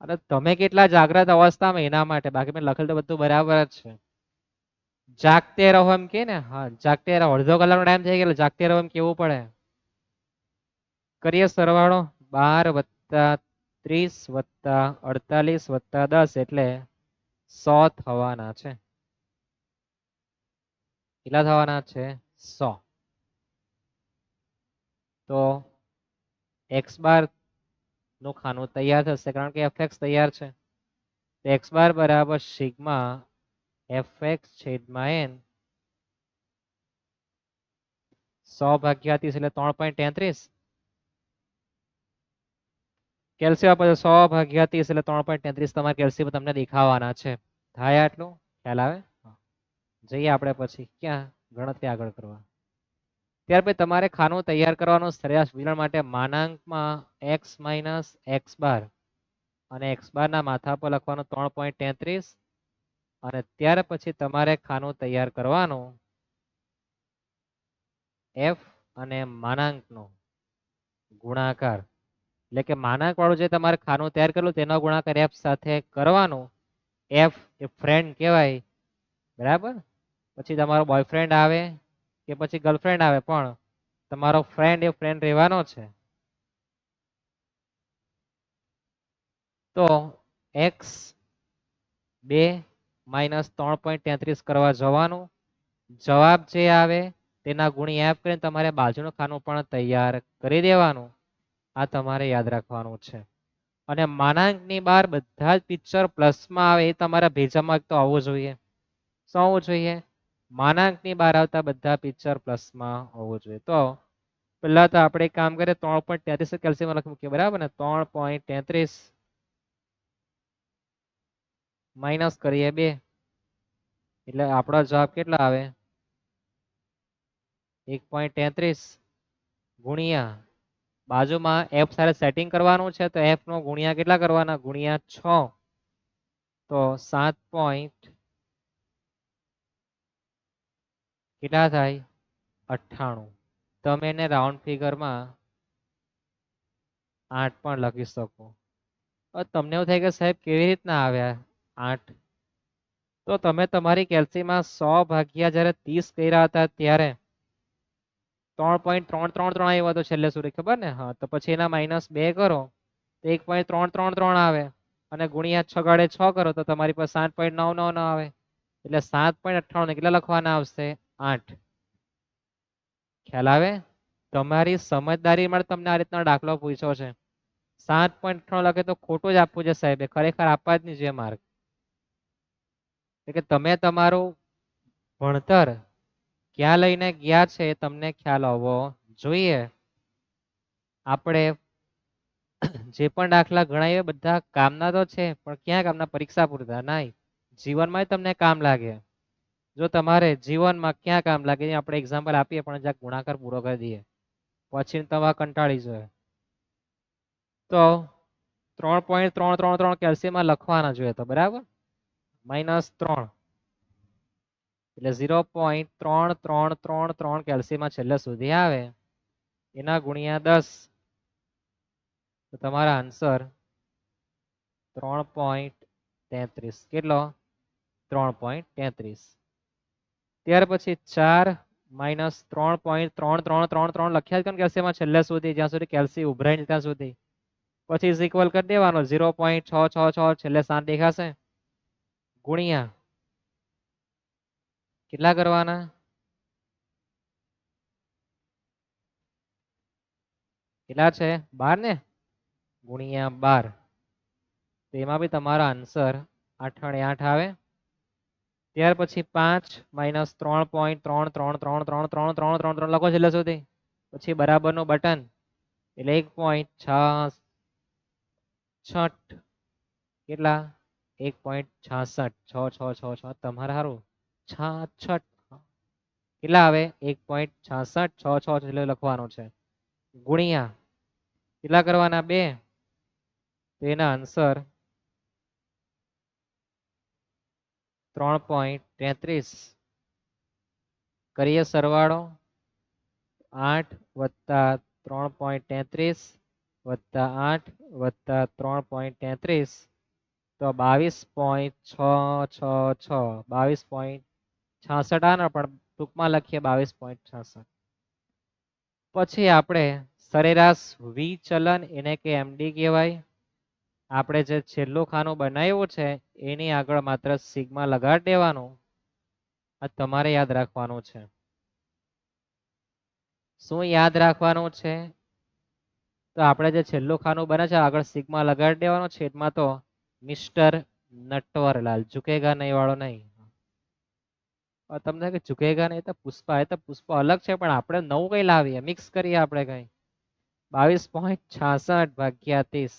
અને તમે કેટલા જાગ્રત અવસ્થામાં એના માટે, બાકી મેં લખેલ તો બધું બરાબર જ છે. જાગતે રહો એમ કે ને, હા જાગતે રહો, અડધો કલાકનો ટાઈમ થઈ ગયો, જાગતે રહો એમ કેવું પડે. કરીએ સરવાળો, 12 + 30 + 48 + 10 એટલે 100 થવાના છે. કેટલા થવાના છે? 100. તો x બાર નું ખાનું તૈયાર થશે, કારણ કે fx તૈયાર છે. x બાર બરાબર સિગ્મા fx છેદમાં n, 100 ભાગ્યા 30 એટલે 3.33. કેલ્શિયમ આપે 100 ભાગ્યા 30 એટલે 3.33 તમારે કેલ્શિયમ તમને દેખાવાના છે. થાય આટલું? ખ્યાલ આવે? જઈએ આપણે પછી ક્યાં ગણતરી આગળ કરવા. ત્યાર પછી તમારે ખાનું તૈયાર કરવાનું સરેરાશ વિતરણ માટે માનાંકમાં x માઇનસ x બાર અને x બારના માથા પર લખવાનું 3.33, અને ત્યાર પછી તમારે ખાનું તૈયાર કરવાનું f અને માનાંકનો ગુણાકાર, એટલે કે માનાંક વાળું જે તમારે ખાનું તૈયાર કરેલું તેનો ગુણાકાર f સાથે કરવાનું. f એ ફ્રેન્ડ કહેવાય, બરાબર. પછી તમારો બોયફ્રેન્ડ આવે કે પછી ગર્લફ્રેન્ડ આવે, પણ તમારો ફ્રેન્ડ એ ફ્રેન્ડ રહેવાનો છે. તો x 2 માઇનસ 3.33 કરવા જવાનું, જવાબ જે આવે તેના ગુણ્યા f કરીને તમારે બાજુનું ખાનું પણ તૈયાર કરી દેવાનું. આ તમારે યાદ રાખવાનું છે. અને માનાંકની બહાર બધા જ પિક્ચર પ્લસમાં આવે એ તમારા ભેજામાં તો આવવું જોઈએ. શું આવવું જોઈએ? માનાંકની બહાર આવતા બધા પિક્ચર પ્લસમાં હોવું જોઈએ. તો પહેલા તો આપણે કામ કરીએ, 3.33 કેલ્શિયમ લખી મૂકીએ, બરાબર ને. 3.33 માઇનસ કરીએ 2 એટલે આપણો જવાબ કેટલા આવે? 1.33 ગુણ્યા બાજુમાં f સાથે સેટિંગ કરવાનું છે, તો f નો ગુણ્યા કેટલા કરવાના? ગુણ્યા 6. તો 7. કેટલા થાય? 98. તમે એને રાઉન્ડ ફિગરમાં 8 પણ લખી શકો. તમને એવું થાય કે સાહેબ કેવી રીતના આવ્યા 8? તો તમે તમારી કેલ્સીમાં 100 ભાગ્યા જ્યારે 30 કર્યા હતા ત્યારે 3.333 આવ્યો હતો છેલ્લે સુધી, ખબર ને? હા, તો પછી એના -2 કરો તો 1.333 આવે, અને ગુણ્યા 6 ગડે 6 કરો તો તમારી પાસે 7.999 આવે. એટલે 7.98 કેટલા લખવાના આવશે? 8. ખ્યાલ આવે? તમારી સમજદારી માટે તમને આ રીતનો દાખલો પૂછ્યો છે. 7.98 લખે તો ખોટું જ આપવું છે સાહેબ, ખરેખર આપવા જ નહીં જોઈએ માર્ક. એટલે કે તમે તમારું ભણતર ક્યાં લઈને ગયા છે એ તમને ખ્યાલ આવવો જોઈએ. આપણે જે પણ દાખલા ગણાય બધા કામના તો છે, પણ ક્યાં કામના? પરીક્ષા પૂરતા નહીં, જીવનમાં તમને કામ લાગે. જો તમારે જીવનમાં ક્યાં કામ લાગે, આપણે એક્ઝામ્પલ આપીએ પણ જ્યાં ગુણાકાર પૂરો કરી દઈએ, પછી તમે કંટાળી જાય. તો 3.333 કેલ્શિયમમાં લખવાના જોઈએ, તો બરાબર. -3 એટલે 0.3333 કેલ્શિયમમાં છેલ્લે સુધી આવે, એના ગુણ્યા 10, તો તમારા આન્સર 3.33. કેટલો? 3.33. ત્યાર પછી 4 માઇનસ 3.3333 લખ્યા જ કેલ્શિયમમાં છેલ્લે સુધી, જ્યાં સુધી કેલ્શિયમ ઉભરાય ત્યાં સુધી. પછી ઇઝ ઇક્વલ કરી દેવાનો, 0.666 છેલ્લે 7 દેખાશે, ગુણ્યા કેટલા કરવાના? કેટલા છે? 12 ને, ગુણ્યા 12. તો એમાં બી તમારો આન્સર 8 આવે. ત્યાર પછી 5 માઇનસ 3.333333 લખો છેલ્લે સુધી, પછી બરાબરનું બટન, એટલે 1.66. કેટલા? 1.66. તમારે સારું 66 કેટલા આવે? 1.6666 છેલ્લે લખવાનું છે, ગુણ્યા કેટલા કરવાના 2, તો એના આન્સર 3.33. કરીએ સરવાળો 8 વત્તા 3.33 વત્તા 8 વત્તા 3.33 તો 22.666, 22.66 આનો પણ ટૂંકમાં લખીએ 22.66. પછી આપણે સરેરાશ વિચલન એને કે એમડી કહેવાય. આપણે જે છેલ્લું ખાનું બનાવ્યું છે એની આગળ માત્ર સિગ્મા લગાડી દેવાનું. આ તમારે યાદ રાખવાનું છે. શું યાદ રાખવાનું છે? તો આપણે જે છેલ્લું ખાનું બને છે આગળ સિગ્મા લગાડી દેવાનો, છેદમાં તો મિસ્ટર નટવરલાલ, ઝુકેગા નહીં વાળો નહીં. તમને કે ઝુકેગા નહીં, તો પુષ્પા, એ તો પુષ્પા અલગ છે પણ આપણે નવું કઈ લાવીએ, મિક્સ કરીએ આપણે કઈ. 22.66 ભાગ્યા 30.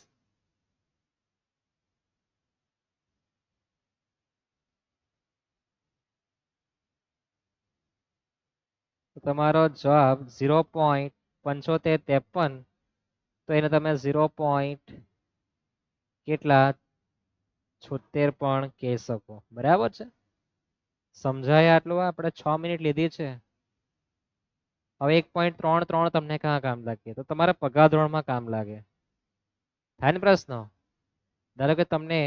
તમારો જવાબ 0.7553. તો એને તમે 0. કેટલા 76 પણ કહી શકો. બરાબર છે? સમજાય આટલું? આપણે 6 મિનિટ લીધી છે. હવે 1.33 તમને ક્યાં કામ લાગે? તો તમારા પગાર ધોરણમાં કામ લાગે. થાય ને પ્રશ્ન? ધારો કે તમને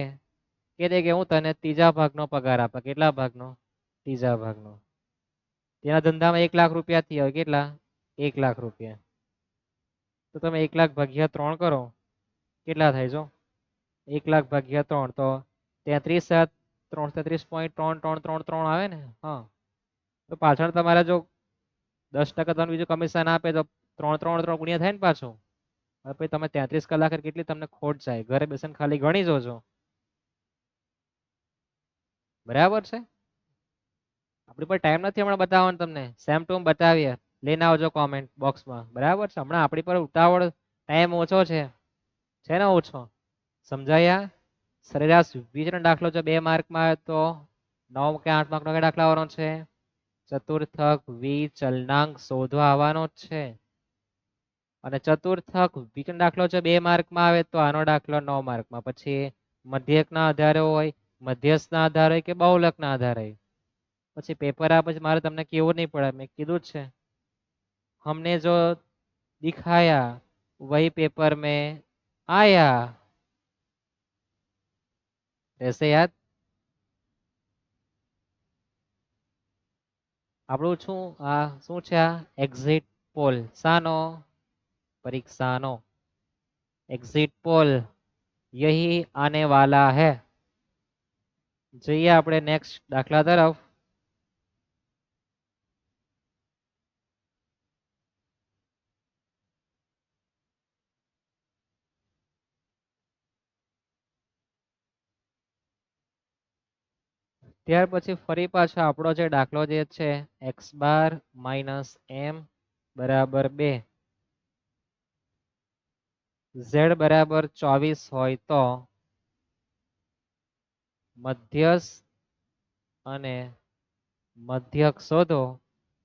કે દે કે હું તને ત્રીજા ભાગનો પગાર આપે. કેટલા ભાગનો? ત્રીજા ભાગનો. તેના ધંધામાં 1 લાખ રૂપિયા થયા હોય. કેટલા? 1 લાખ રૂપિયા. તો તમે 1 લાખ ભાગ્યા 3 કરો. કેટલા થાય જો? 1 લાખ ભાગ્યા 3 તો 33 333.3333 આવે ને? હા. તો પાછળ તમારે જો 10% તમને બીજું કમિશન આપે તો 3 ગુણ્યા થાય ને પાછું. હવે પછી તમે 33 કલાક કેટલી તમને ખોટ જાય, ઘરે બેસીને ખાલી ગણી જોજો. બરાબર છે? આપણી પર ટાઈમ નથી હમણાં બતાવવાનો તમને, સેમ ટુ બતાવીએ. લઈને આવજો કોમેન્ટ બોક્સમાં. બરાબર છે? હમણાં આપણી પર ઉતાવળ, ટાઈમ ઓછો છે ને ઓછો? સમજાયા? સરેરાશ વિચલન દાખલો જો 2 માર્કમાં આવે તો 9 કે 8 માર્કનો દાખલા આવવાનો છે. ચતુર્થક વિચલનાંક શોધવા આવવાનો છે. અને ચતુર્થક વિચલન દાખલો જો 2 માર્કમાં આવે તો આનો દાખલો 9 માર્કમાં. પછી મધ્યકના આધારે હોય, મધ્યસ્થના આધારે હોય કે બહુલકના આધારે હોય. પછી પેપર આ પછી મારે તમને કેવું નહીં પડે, મેં કીધું જ છે. हमने जो दिखाया वही पेपर में आया. રહેશે યાદ? આપણું શું છે? આ એક્ઝિટ પોલ. શાનો? પરીક્ષાનો એક્ઝિટ પોલ. यही आने वाला है. જોઈએ આપણે નેક્સ્ટ દાખલા તરફ. ત્યાર પછી ફરી પાછો આપણો જે દાખલો જે છે x બાર માઇનસ m બરાબર 2, z બરાબર 24 હોય તો મધ્યસ્થ અને મધ્યક શોધો.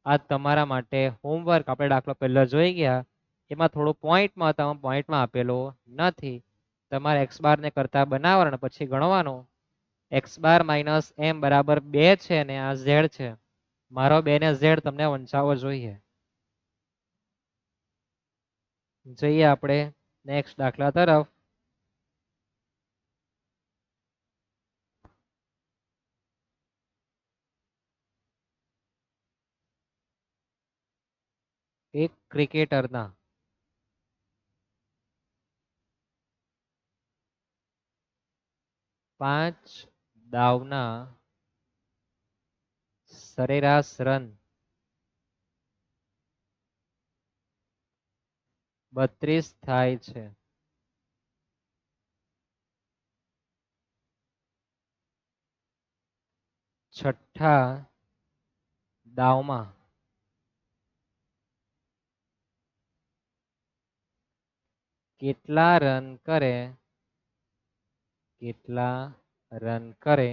આ તમારા માટે હોમવર્ક. આપણે દાખલો પહેલા જોઈ ગયા, એમાં થોડું પોઈન્ટમાં આપેલું નથી. તમારે x બાર ને કરતા બનાવવાનું પછી ગણવાનું. x બાર માઇનસ m બરાબર 2 છે ને આ z છે. મારો 2 ને z તમને વંચાવવો જોઈએ. જઈએ આપણે નેક્સ્ટ દાખલા તરફ. એક ક્રિકેટરના 5 દાવના સરેરાશ રન 32 થાય છે. છઠ્ઠા દાવમાં કેટલા રન કરે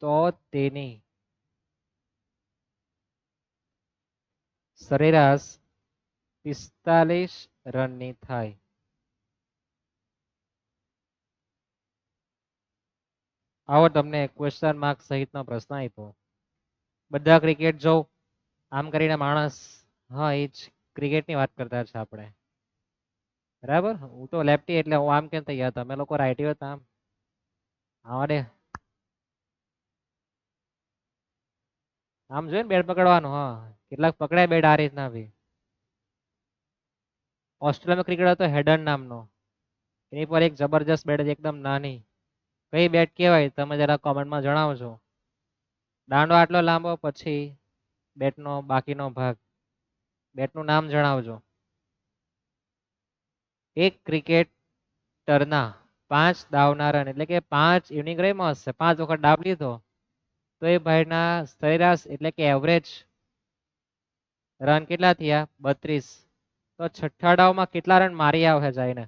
તો તેની સરેરાશ 45 રનની થાય. આવો તમને ક્વેશ્ચન માર્ક સહિતનો પ્રશ્ન આપ્યો. બધા ક્રિકેટ જો આમ કરીને માણસ, હા એ જ ક્રિકેટની વાત કરતા છે આપણે, બરાબર. હું તો લેફ્ટી એટલે હું આમ કેમ થઈ ગયા, તમે લોકો રાઈટી હતા આમ. આવડે આમ જોઈએ ને બેટ પકડવાનું, હા કેટલાક પકડાય બેટ આ રીતના બી. ઓસ્ટ્રેલિયામાં ક્રિકેટ હતો હેડન નામનો, એની પર એક જબરજસ્ત બેટ હતી એકદમ નાની. કઈ બેટ કહેવાય તમે જરા કોમેન્ટમાં જણાવજો. દાંડો આટલો લાંબો, પછી બેટનો બાકીનો ભાગ, બેટનું નામ જણાવજો. એક ક્રિકેટરના 5 દાવના રન એટલે કે 5 ઇનિંગ રમ્યો હશે, 5 વખત ડાબ લીધો, તો એ ભાઈના સરેરાશ એટલે કે એવરેજ રન કેટલા થયા? 32. તો છઠ્ઠા ડાવમાં કેટલા રન મારી આવે જઈને?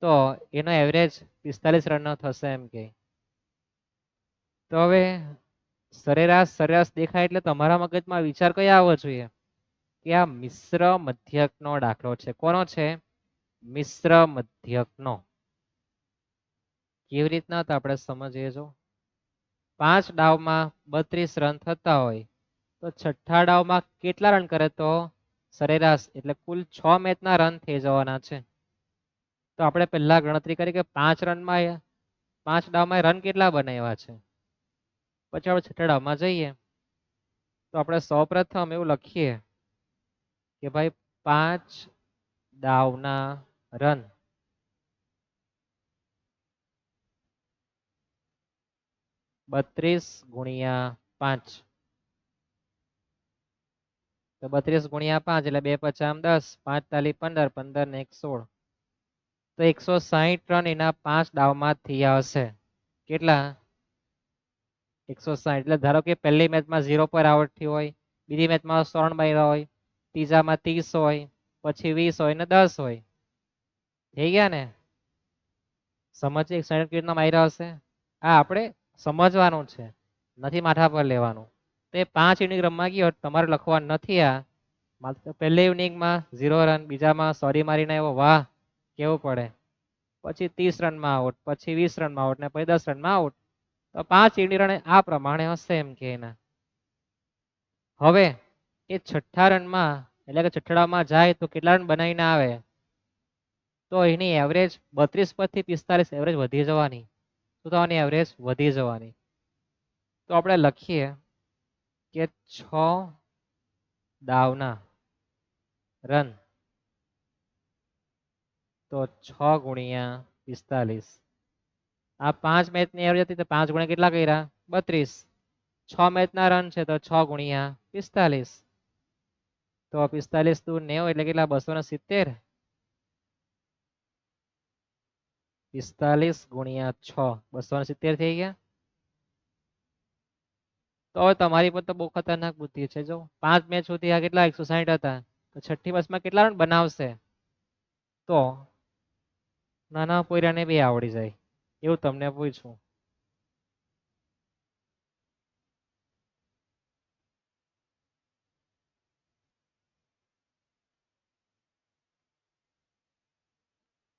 તો એનો એવરેજ 45 રનનો થશે એમ કે. તો હવે સરેરાશ સરેરાશ દેખાય એટલે તમારા મગજમાં વિચાર કયો આવવો જોઈએ કે આ મિશ્ર મધ્યકનો દાખલો છે. કોનો છે? મિશ્ર મધ્યકનો. કેવી રીતના તો આપણે સમજીએ. જો 5 ડાવમાં 32 રન થતા હોય તો છઠ્ઠા ડાવમાં કેટલા રન કરે? તો સરેરાશ એટલે કુલ 6 મેચના રન થઈ જવાના છે. તો આપણે પહેલા ગણતરી કરી કે 5 રનમાં 5 ડાવમાં રન કેટલા બનાવ્યા છે. પછી આપણે છઠ્ઠા ડાવમાં જઈએ તો આપણે સૌપ્રથમ એવું લખીએ કે ભાઈ 5 દાવના રન બત્રીસ ગુણ્યા 5. તો 32 ગુણ્યા 5 એટલે 2 પચામ 10, 5 તાલી 15, 15 ને 1 16. તો 160 રન એના 5 ડાવમાં થયા હશે. કેટલા? 160. એટલે ધારો કે પહેલી મેચમાં 0 પર આઉટ થયો હોય, બીજી મેચમાં 100 રન માર્યા હોય, ત્રીજામાં 30 હોય, પછી 20 હોય ને 10 હોય. થઈ ગયા ને? સમજીએ 60 કેવી રીતના માર્યા હશે? આ આપણે સમજવાનું છે, નથી માથા પર લેવાનું. તે 5 ઇનિંગ રમવા ગયો, તમારે લખવાનું નથી. આ માત્ર પહેલી ઇનિંગમાં 0 રન, બીજામાં સોરી મારીને આવ્યો, વાહ કેવું પડે. પછી 30 રનમાં આઉટ, પછી 20 રનમાં આઉટ ને પછી 10 રનમાં આઉટ. તો 5 ઇનિંગ રન આ પ્રમાણે હશે એમ કે એના. હવે એ છઠ્ઠા રનમાં એટલે કે છઠ્ઠામાં જાય તો કેટલા રન બનાવીને આવે? તો એની એવરેજ 32 પરથી 45 એવરેજ વધી જવાની. શું થવાની? એવરેજ વધી જવાની. તો આપણે લખીએ કે 6 દાવના રન તો 6 ગુણ્યા 45. આ 5 મેચની એવરેજ હતી તો 5 ગુણ્યા કેટલા કર્યા? 32. 6 મેચના રન છે તો 6 ગુણ્યા 45. તો 45 દુ 90 એટલે કેટલા? 270. 45 ગુણ્યા 6 270 થઈ ગયા. તો હવે તમારી પર તો બહુ ખતરનાક બુદ્ધિ છે. જો 5 મેચ સુધી આ કેટલા 160 હતા, તો છઠ્ઠી મેચમાં કેટલા રન બનાવશે? તો નાના પોયરાને બી આવડી જાય એવું તમને પૂછું.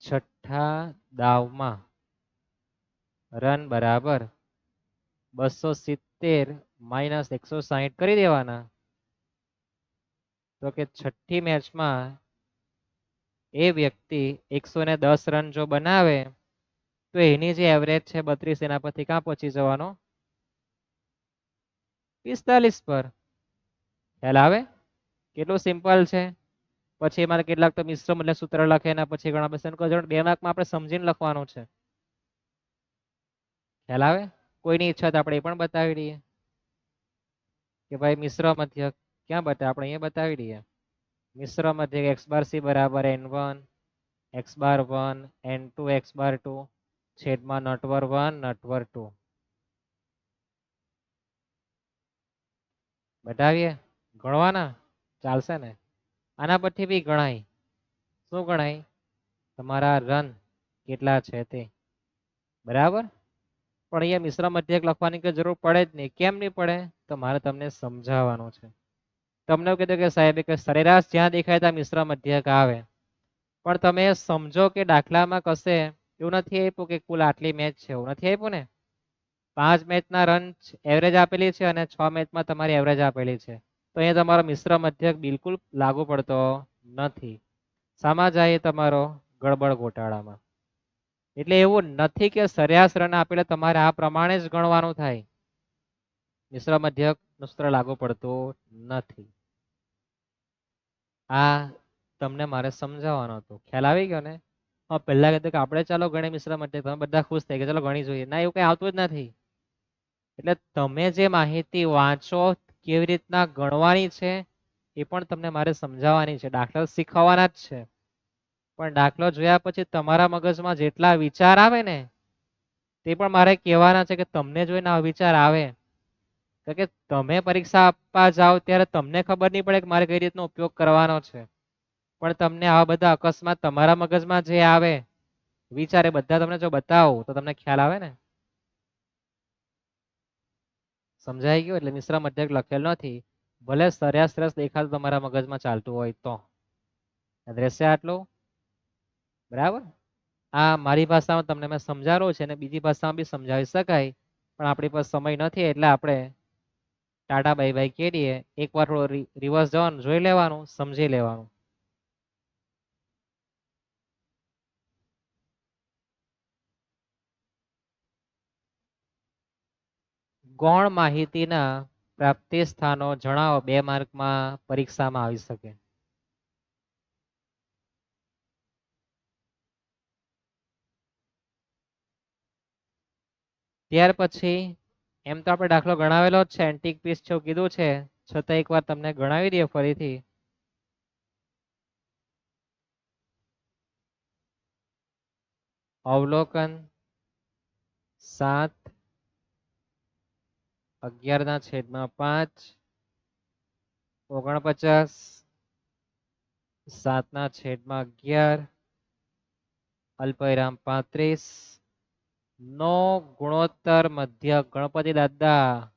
છઠ્ઠા દાવમાં રન બરાબર 270 માઇનસ 160 કરી દેવાના. તો કે છઠ્ઠી મેચમાં એ વ્યક્તિ 110 રન જો બનાવે તો એની જે એવરેજ છે 32, એના પરથી ક્યાં પહોંચી જવાનો? 45 પર. ખ્યાલ આવે? કેટલું સિમ્પલ છે. પછી એમાં કેટલાક તો મિશ્ર મતલબ સૂત્ર લખે ને પછી ઘણા બધા 2 માર્કમાં આપણે સમજીને લખવાનું છે. ખ્યાલ આવે? કોઈની ઈચ્છા તો આપણે એ પણ બતાવી દઈએ કે ભાઈ મિશ્ર મધ્યક ક્યાં બતાવે? આપણે અહીંયા બતાવી દઈએ. મિશ્ર મધ્યક x બાર c બરાબર n1 x બાર 1 n2 x બાર 2 છેદમાં નટવર 1 નટવર 2. બતાવીએ? ગણવાના ચાલશે ને? આના પરથી બી ગણાય. શું ગણાય? તમારા રન કેટલા છે તે. બરાબર. પણ અહીંયા મિશ્ર મધ્યક લખવાની કોઈ જરૂર પડે જ નહીં. કેમ નહીં પડે? તો મારે તમને સમજાવવાનું છે. તમને એવું કીધું કે સાહેબ કે સરેરાશ જ્યાં દેખાય ત્યાં મિશ્ર મધ્યક આવે, પણ તમે સમજો કે દાખલામાં કશે એવું નથી આપ્યું કે કુલ આટલી મેચ છે, એવું નથી આપ્યું ને. 5 મેચના રન એવરેજ આપેલી છે અને 6 મેચમાં તમારી એવરેજ આપેલી છે, તો અહીંયા તમારો મિશ્ર મધ્યક બિલકુલ લાગુ પડતો નથી. શામાં જાય તમારો ગડબડ ગોટાળામાં. એટલે એવું નથી કે સરેરાશ રન આપેલા તમારે આ પ્રમાણે જ ગણવાનું થાય. મિશ્ર મધ્યક સૂત્ર લાગુ પડતું નથી. આ તમને મારે સમજાવવાનો હતો. ખ્યાલ આવી ગયો ને? પહેલા કીધું કે આપણે ચાલો ગણીએ મિશ્ર મધ્યક, તમે બધા ખુશ થઈ ગયા, ચાલો ગણી જોઈએ. ના, એવું કઈ આવતું જ નથી. એટલે તમે જે માહિતી વાંચો કેવી રીતના ગણવાની છે એ પણ તમને મારે સમજાવવાની છે. દાખલા શીખવવાના જ છે, પણ દાખલો જોયા પછી તમારા મગજમાં જેટલા વિચાર આવે ને તે પણ મારે કહેવાના છે કે તમને જોઈને આ વિચાર આવે. કે તમે પરીક્ષા આપવા જાઓ ત્યારે તમને ખબર નહીં પડે કે મારે કઈ રીતનો ઉપયોગ કરવાનો છે, પણ તમને આવા બધા અકસ્માત તમારા મગજમાં જે આવે વિચારે બધા તમને જો બતાવો તો તમને ખ્યાલ આવે ને. સમજાઈ ગયું? એટલે મિશ્ર મધ્યક લખેલ નથી, ભલે સરેરાશ દેખાતું તમારા મગજમાં ચાલતું હોય તો. રહેશે આટલું બરાબર. આ મારી ભાષામાં તમને મેં સમજાવ્યું છે અને બીજી ભાષામાં બી સમજાવી શકાય, પણ આપણી પાસે સમય નથી એટલે આપણે ટાટા બાય બાય કહી દઈએ. એકવાર થોડો રિવર્સ જવાનું, જોઈ લેવાનું, સમજી લેવાનું. ગૌણ માહિતીના પ્રાપ્તિ સ્થાનો જણાવો, 2 માર્કમાં પરીક્ષામાં આવી શકે. ત્યાર પછી એમ તો આપણે દાખલો ગણાવેલો જ છે, એન્ટિક પીસ છે કીધું છે, છતાં એકવાર તમને ગણાવી દઈએ ફરીથી. અવલોકન 7 11/5 49 7/11 અલ્પવિરામ 35 નો ગુણોત્તર મધ્યક. ગણપતિ દાદા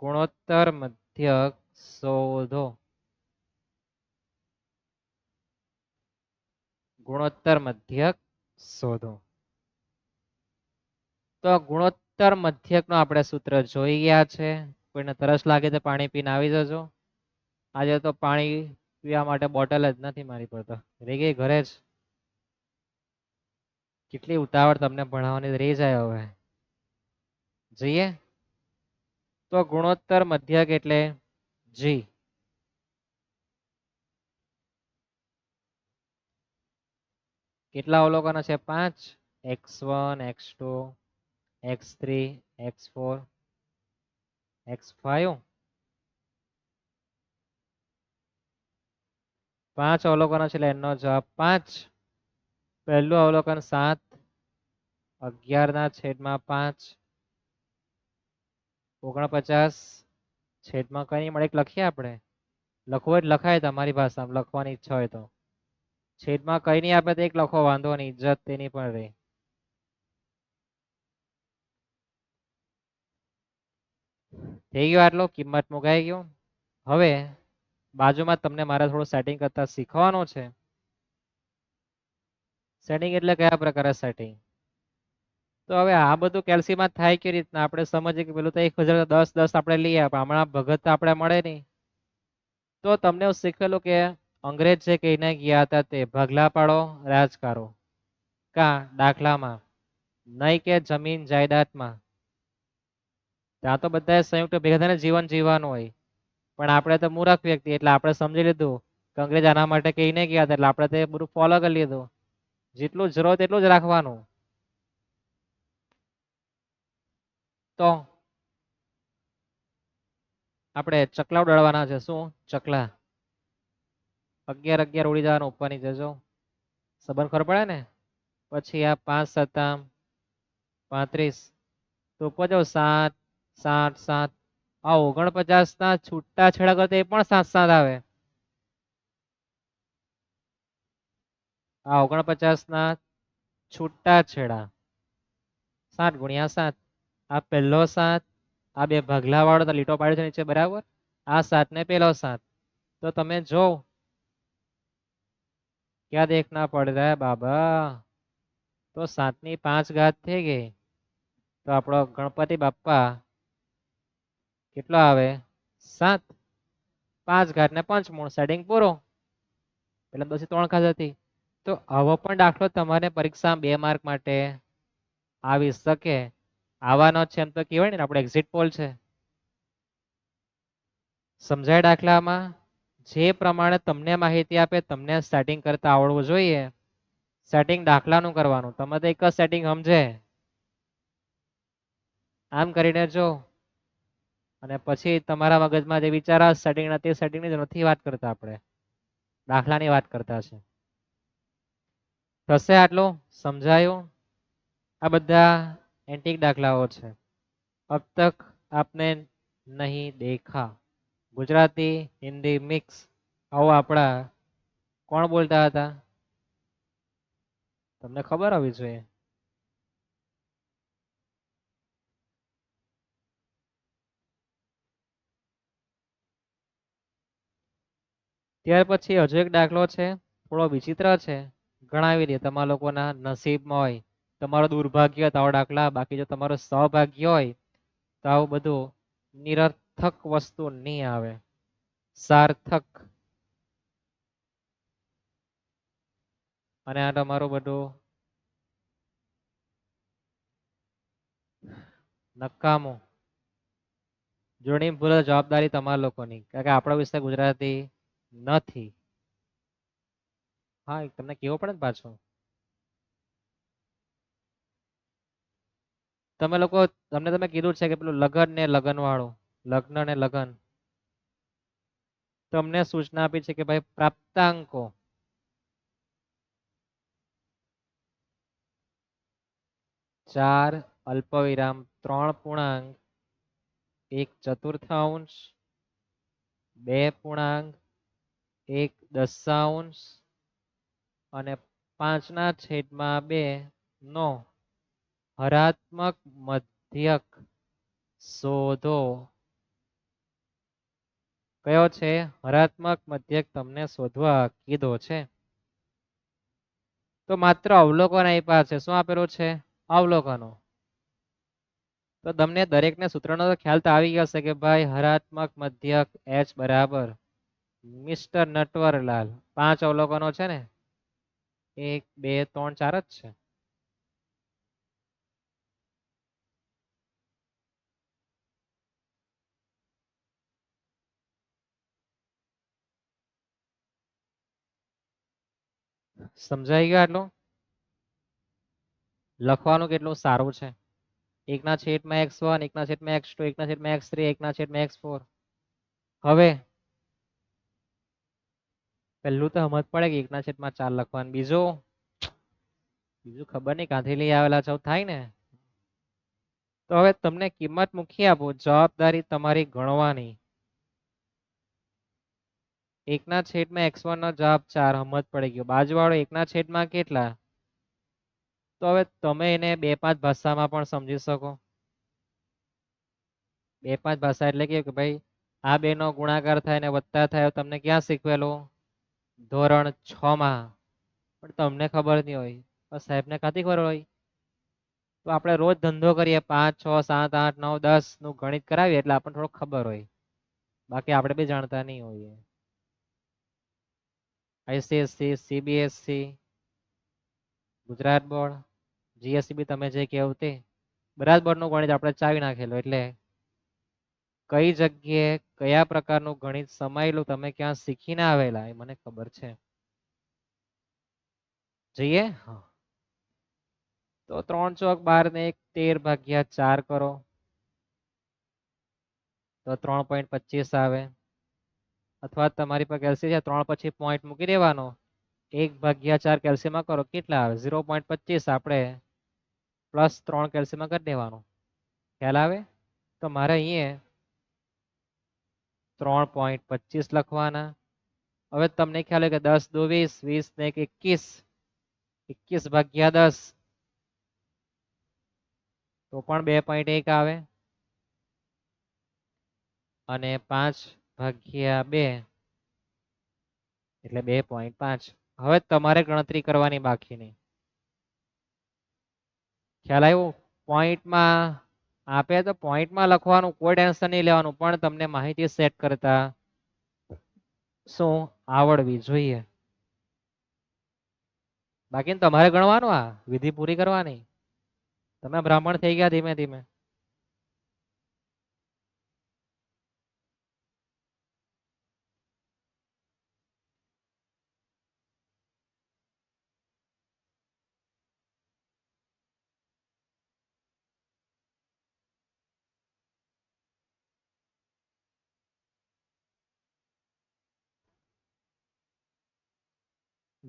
ગુણોત્તર મધ્યક શોધો. ગુણોત્તર મધ્યક શોધો. તો ગુણોત્તર મધ્યક નો આપણે સૂત્ર જોઈ ગયા છે. કોઈને તરસ લાગે તો પાણી પીને આવી જજો. આજે તો પાણી પીવા માટે બોટલ જ નથી મારી પર, તો રહી ગઈ ઘરે જ. કેટલી ઉતાવળ તમને ભણાવવાની રહી જાય. હવે જઈએ તો ગુણોત્તર મધ્યક એટલે જી. કેટલા અવલોકનો છે? 5. x1 x2 x3 x4 x5. 5 અવલોકનો છે એટલે એનો જવાબ 5. પહેલું અવલોકન 7 11/5 49 છેદમાં કઈ મળે લખીએ આપણે. લખવું હોય લખાય, તમારી ભાષામાં લખવાની ઈચ્છા હોય તો. છેદમાં કઈ નહીં આપે તો એક લખો, વાંધો નહીં, ઇજ્જત તેની પણ રહે. થઈ ગયો આટલો, કિંમત મુકાઈ ગયો. હવે બાજુમાં તમને મારે થોડું સેટિંગ કરતા શીખવાનું છે. સેટિંગ એટલે કયા પ્રકારે સેટિંગ? તો હવે આ બધું કેલ્સીમાં થાય કેવી રીતના આપણે સમજીએ કે પેલું તો 1010 આપણે લઈએ, હમણાં ભગત આપણે મળે નહીં. તો તમને શીખેલું કે અંગ્રેજ જે કહીને ગયા હતા તે ભાગલા પાડો રાજકારો. કા દાખલામાં નહીં કે જમીન જાયદાદમાં. ત્યાં તો બધા સંયુક્ત ભેગા થઈને જીવન જીવવાનું હોય, પણ આપણે તો મૂર્ખ વ્યક્તિ એટલે આપણે સમજી લીધું કે અંગ્રેજ આના માટે કહીને ગયા હતા એટલે આપણે તે બધું ફોલો કરી લીધું. જેટલું જરૂર એટલું જ રાખવાનું. તો આપણે ચકલા ઉડાડવાના છે. શું ચકલા? 11 ઉડી જવાનું ઉપરની જજો, સંબંધ ખબર પડે ને. પછી આ 5 × 7 = 35. તો ઉપર જાઓ 7 7 7. આ 49 ના છૂટા છેડા કરતા એ પણ 7 7 આવે. આ 49 ના છૂટા છેડા 7 × 7. આ પહેલો 7, આ બે ભાગલા વાળો લીટો પાડ્યો છે નીચે, બરાબર. આ 7 ને પેલો 7, तो તમે જો क्या देखना पड़ रहा है बाबा, तो 7 ની 5 ઘાત થઈ ગઈ, તો આપણો ગણપતિ બાપ્પા કેટલો આવે 7, 5 ઘાત ને પંચમૂળ, સેટિંગ પૂરો. એટલે 10 3 ઘાત હતી. તો આવો પણ દાખલો તમારે પરીક્ષા 2 માર્ક માટે આવી શકે. આવવાનો છે એમ તો કહેવાય ને, આપણે એક્ઝિટ પોલ છે. સમજાય દાખલામાં? જે પ્રમાણે તમને માહિતી આપે તમને સેટિંગ કરતા આવડવું જોઈએ. સેટિંગ દાખલાનું કરવાનું, તમે તો એક જ સેટિંગ સમજે આમ કરીને જો, અને પછી તમારા મગજમાં જે વિચાર આવે સેટિંગના, તે સેટિંગની નથી વાત કરતા, આપણે દાખલાની વાત કરતા છે. થશે આટલું સમજાયું? આ બધા એન્ટિક દાખલાઓ છે. अब तक आपने नहीं देखा, ગુજરાતી હિન્દી મિક્સ. આવો આપણા કોણ બોલતા હતા તમને ખબર હોવી જોઈએ. ત્યાર પછી હજુ એક દાખલો છે, થોડો વિચિત્ર છે, ગણાવી દે. તમારા લોકોના નસીબમાં હોય, તમારો દુર્ભાગ્ય તો આવો દાખલા, બાકી જો તમારો સૌભાગ્ય હોય તો આવું બધું નિરર્થક વસ્તુ નહીં આવે, સાર્થક. અને આ તમારું બધું નકામું. જોડણી ભૂલ જવાબદારી તમારા લોકોની, કારણ કે આપણો વિષય ગુજરાતી નથી. હા, તમને કેવું પડે ને પાછું. તમે લોકો, તમને તમે કીધું છે કે પેલું લગન ને લગન વાળું, લગ્ન ને લગન, તમને સૂચના આપી છે કે ભાઈ પ્રાપ્તાંકો 4 અલ્પવિરામ 3 પૂર્ણાંક 1 ચતુર્થાંશ 2 પૂર્ણાંક 1 દશાંશ અને 5/2 નો હરાત્મક મધ્યક શોધો. કયો છે હરાત્મક મધ્યક તમને શોધવા કીધો છે. તો માત્ર અવલોકન આપ્યા છે. શું આપેલું છે? અવલોકનો. તો તમને દરેકને સૂત્રનો તો ખ્યાલ તો આવી ગયો હશે કે ભાઈ હરાત્મક મધ્યક H બરાબર મિસ્ટર નટવરલાલ. 5 અવલોકનો છે ને, 1 2 3 4 જ છે. સમજાઈ ગયો આટલું? લખવાનું કેટલું સારું છે. 1/(x1), 1/(x2), 1/(x3), 1/(x4). હવે પહેલું તો સમજ પડે કે 1/4 લખવાનું. બીજું ખબર નહીં ક્યાંથી લઈ આવેલા છો થાય ને. તો હવે તમને કિંમત મૂકી આપો, જવાબદારી તમારી ગણવાની. 1/(x1) નો જવાબ 4 સમજ પડી ગયો. બાજુવાળો 1/(? કેટલા? તો હવે તમે એને 2-5 ભાષામાં પણ સમજી શકો. 2-5 ભાષા એટલે કે ભાઈ આ બે નો ગુણાકાર થાય ને વત્તા થાય, તમને ક્યાં શીખવેલું? ધોરણ 6 માં. પણ તમને ખબર નહીં હોય, પણ સાહેબને ક્યાંથી ખબર હોય? તો આપણે રોજ ધંધો કરીએ, 5 6 7 8 9 10 નું ગણિત કરાવીએ એટલે આપણને થોડું ખબર હોય, બાકી આપણે બી જાણતા નહીં હોઈએ. ICSE, CBSE, Gujarat board, GSE બી તમે જે કહેવું તે બધા જ બોર્ડનું ગણિત આપણે ચાવી નાખેલું, એટલે કઈ જગ્યાએ કયા પ્રકારનું ગણિત સમાયેલું તમે ક્યાં શીખીને આવેલા એ મને ખબર છે. જઈએ. તો 3 ચોક 12 ને 1 13/4 કરો તો 3.25 આવે. અથવા તમારી પાસે કેલ્સી છે 3 પછી પોઈન્ટ મૂકી દેવાનો, 1/4 કેલ્સીમાં કરો કેટલા આવે? 0.25. આપણે +3 કેલ્સીમાં કરી દેવાનું. ખ્યાલ આવે? તો મારે અહીંયા 3.25 લખવાના. હવે તમને ખ્યાલ હોય કે 10 દુ 20, 20 ને 1 21, 21/10 તો પણ 2.1 આવે. અને 5 ભાગ્યા 2 એટલે 2.5. હવે તમારે ગણતરી કરવાની બાકી નહીં. ખ્યાલ આવ્યો? પોઈન્ટમાં આપે તો પોઈન્ટમાં લખવાનું, કોઈ ટેન્શન નહીં લેવાનું, પણ તમને માહિતી સેટ કરતા શું આવડવી જોઈએ. બાકી તમારે ગણવાનું, આ વિધિ પૂરી કરવાની. તમે બ્રાહ્મણ થઈ ગયા ધીમે ધીમે.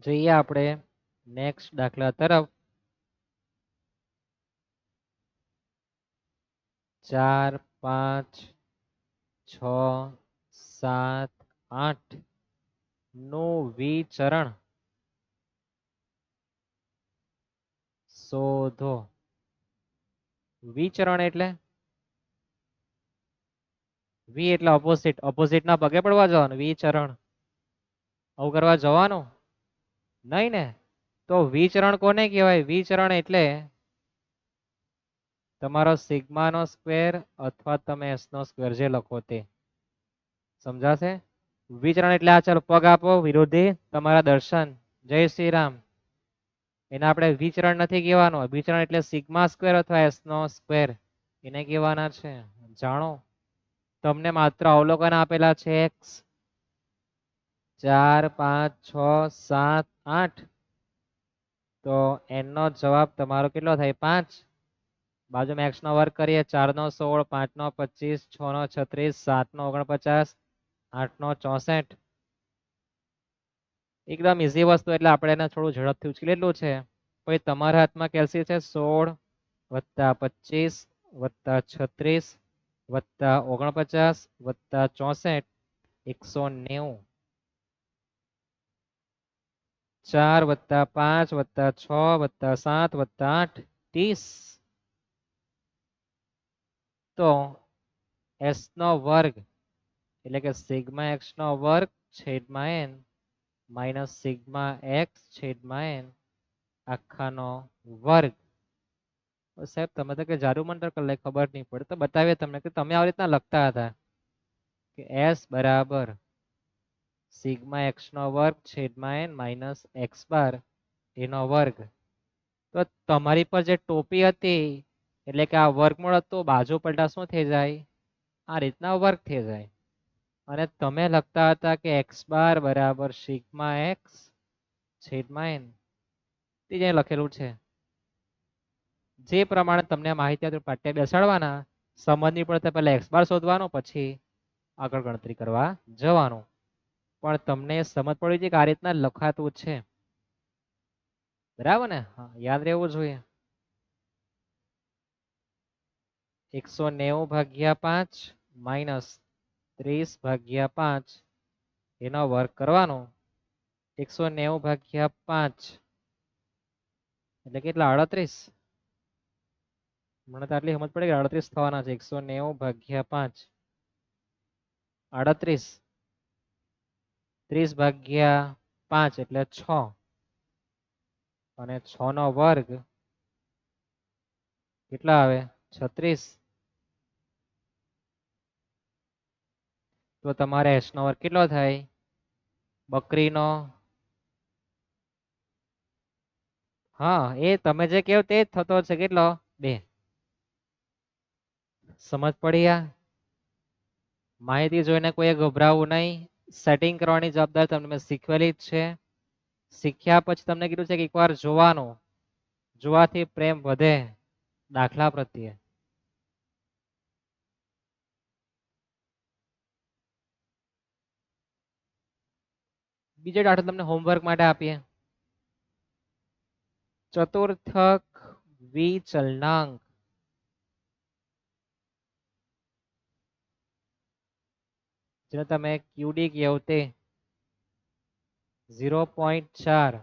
જોઈએ આપણે નેક્સ્ટ દાખલા તરફ. 4 5 6 7 8 નું વિચરણ શોધો. વિચરણ એટલે વી એટલે ઓપોઝિટ, ઓપોઝિટ ના પગે પડવા જવાનું. વિચરણ આવું કરવા જવાનું નહીં ને. તો વિચરણ કોને કહેવાય? વિચરણ એટલે તમારો સિગ્મા નો સ્ક્વેર અથવા તમે એસ નો સ્ક્વેર જે લખો તે. સમજાશે? વિચરણ એટલે આ, ચાલો પગ આપો વિરોધી તમારા દર્શન. જય શ્રી રામ. એને આપણે વિચરણ નથી કહેવાનું. વિચરણ એટલે સિગ્મા સ્ક્વેર અથવા એસ નો સ્ક્વેર એને કહેવાના છે. જાણો, તમને માત્ર અવલોકન આપેલા છે એક્સ 4 5 6 7 8. તો એન નો જવાબ તમારો કેટલો થાય? 5. બાજુમાં એક્સ નો વર્ગ કરીએ. 4 નો 16, 5 નો 25, 6 નો 36, 7 નો 49, 8 નો 64. એકદમ ઈઝી વસ્તુ એટલે આપણે એને થોડું ઝડપથી ઉચકી લેલું છે. પછી તમારા હાથમાં કેલ્સી છે 16 વત્તા 25 વત્તા 36 વત્તા 49 વત્તા 64 190. 4 વત્તા 5 વત્તા 6 વત્તા 7 વત્તા 8 30. તો એસ નો વર્ગ એટલે કે સિગ્મા એક્સ નો વર્ગ છેદમાં એન માઇનસ સિગ્મા એક્સ છેદમાં એન આખાનો વર્ગ. સાહેબ તમે તો કે જાદુ મંત્ર કરી લે, ખબર નહીં પડે. તો બતાવીએ તમને કે તમે આવી રીતના લખતા હતા કે એસ બરાબર સિગ્મા એક્સ નો વર્ગ છેદમાં એન માઇનસ એક્સ બાર એનો વર્ગ. તો તમારી પર જે ટોપી હતી એટલે કે આ વર્ગમૂળ હતું, બાજુ પલટા શું થઈ જાય? આ રીતના વર્ગ થઈ જાય. અને તમે લખતા હતા કે એક્સ બાર બરાબર સિગ્મા એક્સ છેદમાં એન. તે જે લખેલું છે જે પ્રમાણે તમને માહિતી પાઠ્ય બેસાડવાના, સમજની પડે પહેલા એક્સ બાર શોધવાનો, પછી આગળ ગણતરી કરવા જવાનું. પણ તમને સમજ પડી છે કે આ રીતના લખાતું છે, બરાબર ને? હા, યાદ રહેવું જોઈએ. 190 ભાગ્યા 5 માઇનસ 30 ભાગ્યા 5 એનો વર્ગ કરવાનો. 190 ભાગ્યા 5 એટલે કેટલા? 38. મને તો આટલી સમજ પડે કે 38 થવાના છે. 190 ભાગ્યા 5 38. 30 ભાગ્યા 5 એટલે 6 અને 6 નો વર્ગ કેટલા આવે? 36. તો તમારે એસ નો વર્ગ કેટલો થાય? બકરીનો, હા એ તમે જે કહો તે જ થતો છે. કેટલો? 2. સમજ પડી? આ માહિતી જોઈને કોઈ ગભરાવું નહીં. સેટિંગ કરવાની જવાબદારી તમને મેં શીખવેલી જ છે. શીખ્યા પછી તમને કીધું છે કે એકવાર જોવાનું, જોવાથી પ્રેમ વધે દાખલા પ્રત્યે. બીજો દાખલો તમને હોમવર્ક માટે આપીએ. ચતુર્થક વિચલનાંક જેને તમે ક્યુડી કહો તે 0.4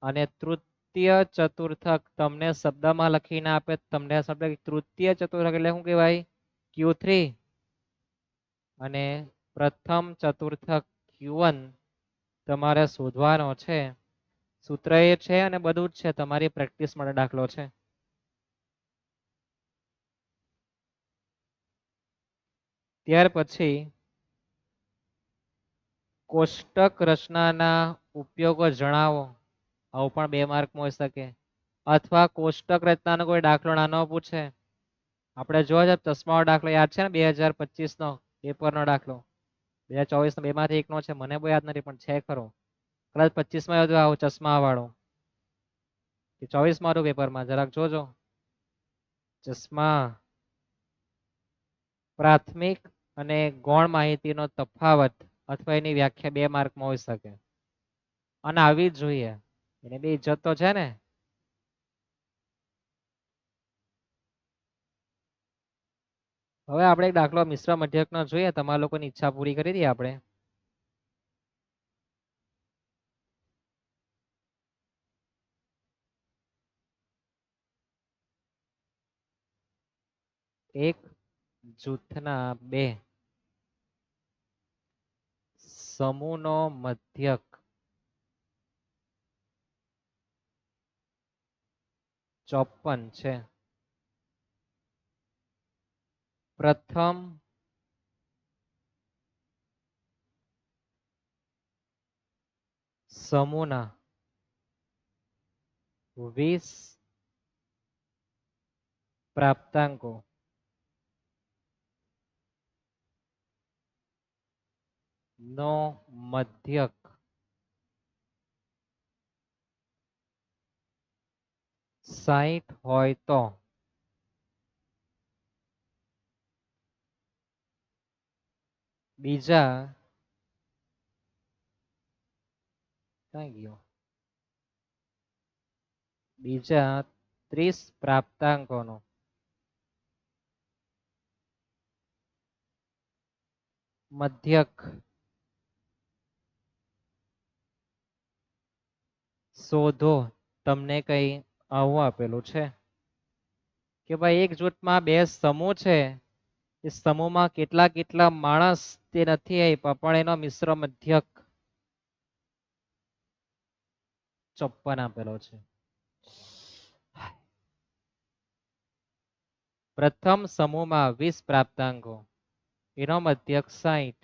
અને તૃતીય ચતુર્થક તમને શબ્દમાં લખીને આપે. તમને શબ્દ તૃતીય ચતુર્થક એટલે શું કહેવાય? Q3 અને પ્રથમ ચતુર્થક Q1 તમારે શોધવાનો છે. સૂત્ર એ છે અને બધું જ છે, તમારી પ્રેક્ટિસ માટે દાખલો છે. ત્યાર પછી કોષ્ટક રચનાના ઉપયોગો જણાવો. આવું પણ 2 માર્કમાં હોઈ શકે. અથવા કોષ્ટક રચનાનો કોઈ દાખલો નાનો પૂછે. આપણે જોવા જાવ ચશ્માનો દાખલો યાદ છે ને 2025 નો પેપરનો દાખલો. 2024 નો 2 માંથી 1 નો છે, મને બહુ યાદ નથી પણ છે ખરો. કદાચ 25 માં હતું આવું ચશ્મા વાળો કે 24 માં હતું પેપરમાં, જરાક જોજો. ચશ્મા પ્રાથમિક અને ગૌણ માહિતીનો તફાવત અથવા એની વ્યાખ્યા 2 માર્કમાં હોઈ શકે અને આવી જ જોઈએ. એને બી ઇજ્જત તો છે ને. હવે આપણે એક દાખલો મિશ્ર મધ્યકનો જોઈએ, તમારા લોકોની ઈચ્છા પૂરી કરી દઈએ આપણે. એક જૂથના 2 સમૂહનો મધ્યક 54 છે. પ્રથમ સમૂહના 20 પ્રાપ્તાંકો નો મધ્યક 60 હોય તો બીજા બીજા 30 પ્રાપ્તાંકોનો મધ્યક શોધો. તમને કઈ આવું આપેલું છે કે ભાઈ એક જૂથમાં 2 સમૂહ છે, એ સમૂહમાં કેટલા કેટલા માણસ તે નથી આપ્યા પણ એનો મિશ્ર મધ્યક 54 આપેલો છે. પ્રથમ સમૂહમાં 20 પ્રાપ્તાંકો, એનો મધ્યક 60.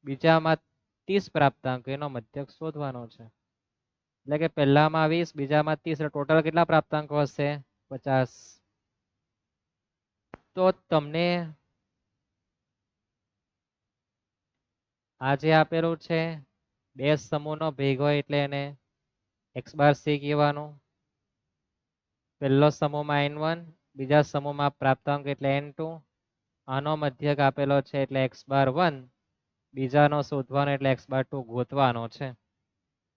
બીજામાં 30 પ્રાપ્તાંકો, એનો મધ્યક શોધવાનો છે. એટલે કે પહેલામાં 20, બીજામાં 30, ટોટલ કેટલા પ્રાપ્તાંકો હશે? 50. તો તમને આ જે આપેલું છે 2 સમૂહનો ભેગો એટલે એને x બાર c કહેવાનું. પહેલો સમૂહમાં n1, બીજા સમૂહમાં પ્રાપ્તાંક એટલે n2. આનો મધ્યક આપેલો છે એટલે x બાર 1, બીજાનો શોધવાનો એટલે x બાર 2 ગોતવાનો છે.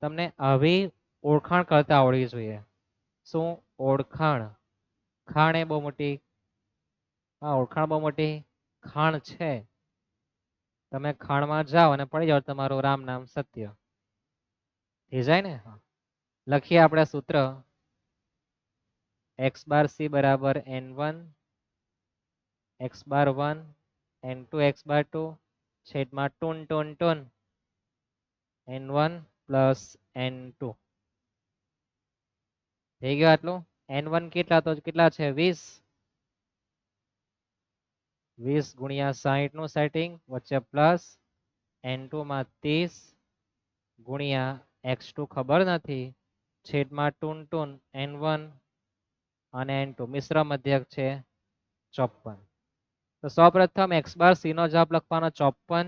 તમને આવી ઓળખાણ કરતા આવડવી જોઈએ. શું ઓળખાણ? ખાણ એ બહુ મોટી, હા ઓળખાણ બહુ મોટી ખાણ છે. તમે ખાણમાં જાઓ અને પડી જાઓ તમારું રામ નામ સત્ય થઈ જાય ને. લખીએ આપણે સૂત્ર x બાર c બરાબર n1 x બાર 1 n2 x બાર 2 છેદમાં ટૂન ટૂન ટૂન n1 પ્લસ n2 થઈ ગયું આટલું. n1 કેટલા તો કેટલા છે 20, 20 ગુણ્યા 60 નું સેટિંગ વચ્ચે પ્લસ n2 માં 30 ગુણ્યા x2 ખબર નથી છેદમાં ટૂન ટૂન n1 અને n2 મિશ્ર મધ્યક છે 54. તો સૌપ્રથમ x બાર c નો જવાબ લખવાનો 54,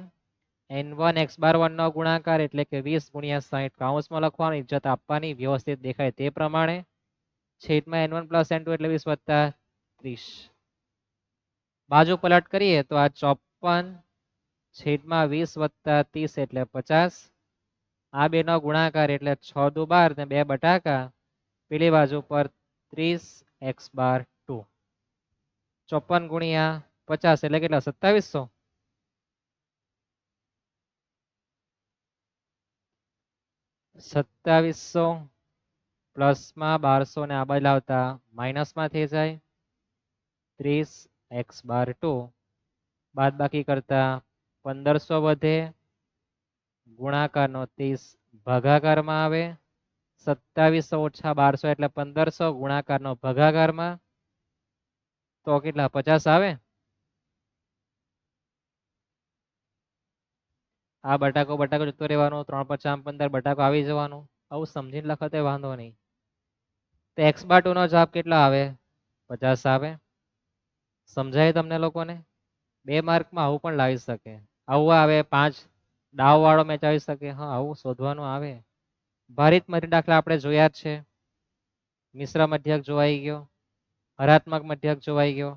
n1 x બાર 1 નો ગુણાકાર એટલે કે 20 ગુણ્યા 60 કૌંસમાં લખવાનું, ઇજ્જત આપવાની વ્યવસ્થિત દેખાય તે પ્રમાણે. છેદમાં n1 પ્લસ n2 એટલે 20 વત્તા 30. બાજુ પલટ કરીએ તો આ 54 છેદમાં 20 વત્તા 30 એટલે 50. આ બે નો ગુણાકાર એટલે 6 દુ 12 ને 2 બટાકા, પેલી બાજુ પર 30 x બાર 2. 54 ગુણ્યા 50 એટલે કેટલા 2700. 2700 પ્લસમાં 1200 ને આ બાજુ લાવતા માઇનસમાં થઈ જાય. 30 x બાર 2 બાદ બાકી કરતા 1500 વધે, ગુણાકારનો 30 ભાગાકારમાં આવે, 2700 ઓછા 1200 એટલે 1500 ગુણાકારનો ભાગાકારમાં, તો કેટલા 50 આવે. આ બટાકો બટાકો જતો રહેવાનો, 3 5 15 બટાકો આવી જવાનું. આવું સમજીને લખો તો વાંધો નહીં. તો x/2 નો જવાબ કેટલો આવે? 50 આવે. સમજાય તમને લોકોને? 2 માર્કમાં આવું પણ લાવી શકે. આવું આવે 5 ડાવ વાળો મેચ આવી શકે. હા, આવું શોધવાનું આવે. ભારિત મધ્ય દાખલા આપણે જોયા જ છે. મિશ્ર મધ્યક જોવાઈ ગયો, હરાત્મક મધ્યક જોવાઈ ગયો.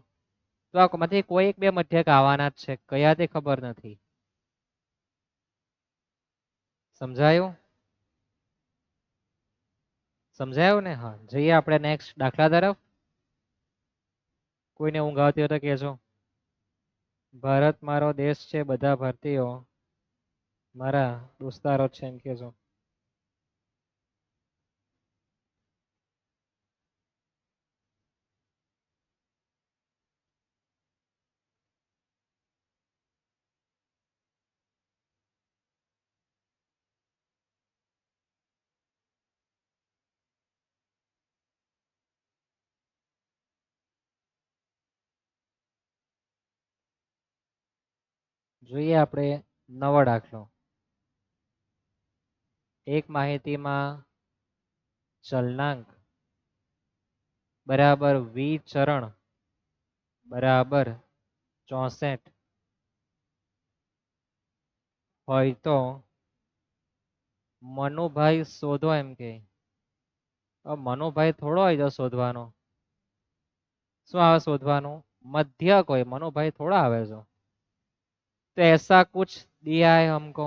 તો આમાંથી કોઈ એક બે મધ્યક આવવાના જ છે. કયા તે ખબર નથી. સમજાયું? સમજાયું ને? હા, જઈએ આપણે નેક્સ્ટ દાખલા તરફ. કોઈને ઊંઘ આવતી હોય તો કહેજો. ભારત મારો દેશ છે, બધા ભારતીયો મારા દોસ્તારો છે એમ કહેજો. જોઈએ આપણે નવો દાખલો. એક માહિતીમાં ચલનાંક બરાબર વિચરણ બરાબર 64 હોય તો મનુભાઈ શોધો એમ કે. મનુભાઈ થોડો હોય તો શોધવાનો. શું આવે શોધવાનું? મધ્યક હોય. મનુભાઈ થોડા આવે છે. તો ऐसा कुछ दिया है हमको.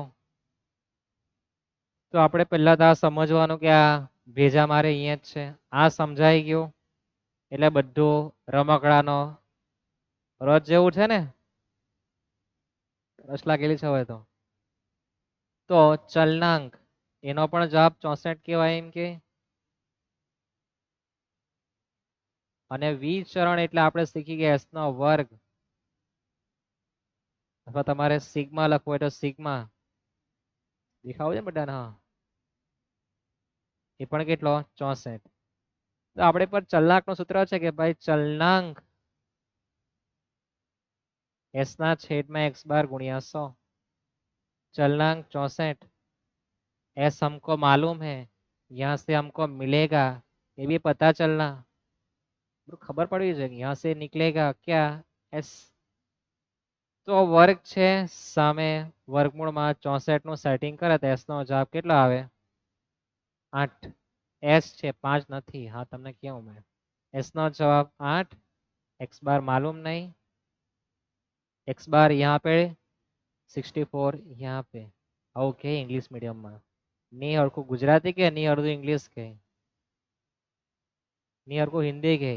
તો આપણે પહેલા તો આ સમજવાનું કે આ ભેજા મારે અહીંયા જ છે. આ સમજાઈ ગયું એટલે બધું રમકડાનો રસ જેવું છે ને, રસ લાગેલી છે હવે તો ચલનાંક એનો પણ જવાબ 64 કહેવાય એમ કે. અને વિચરણ એટલે આપણે શીખી ગયા s નો વર્ગ, અથવા તમારે સિગ્મા લખવું હોય તો સિગ્મા દેખાવું છે બધાને. હા, એ પણ કેટલો? 64. તો આપણે પર ચલનાંક નું સૂત્ર છે કે ભાઈ ચલનાંક s ના છેદમાં x બાર ગુણ્યા 100. चलनांक 64 s हमको मालूम है, यहाँ से हमको मिलेगा, ये भी पता चलना खबर पड़वी चाहिए. यहाँ से निकलेगा क्या? s. તો વર્ગ છે સામે વર્ગમૂળમાં 64 નું સેટિંગ કરે તો s નો જવાબ કેટલો આવે? 8. s છે 5 નથી. હા, તમને કેવું મેં s નો જવાબ 8. x બાર मालूम नहीं, x बार यहाँ पे 64 यहाँ पे. ઓકે, ઇંગ્લિશ મીડિયમમાં ની હરખું ગુજરાતી કે ની અડધું ઇંગ્લિશ કે ની હરખું હિન્દી કે.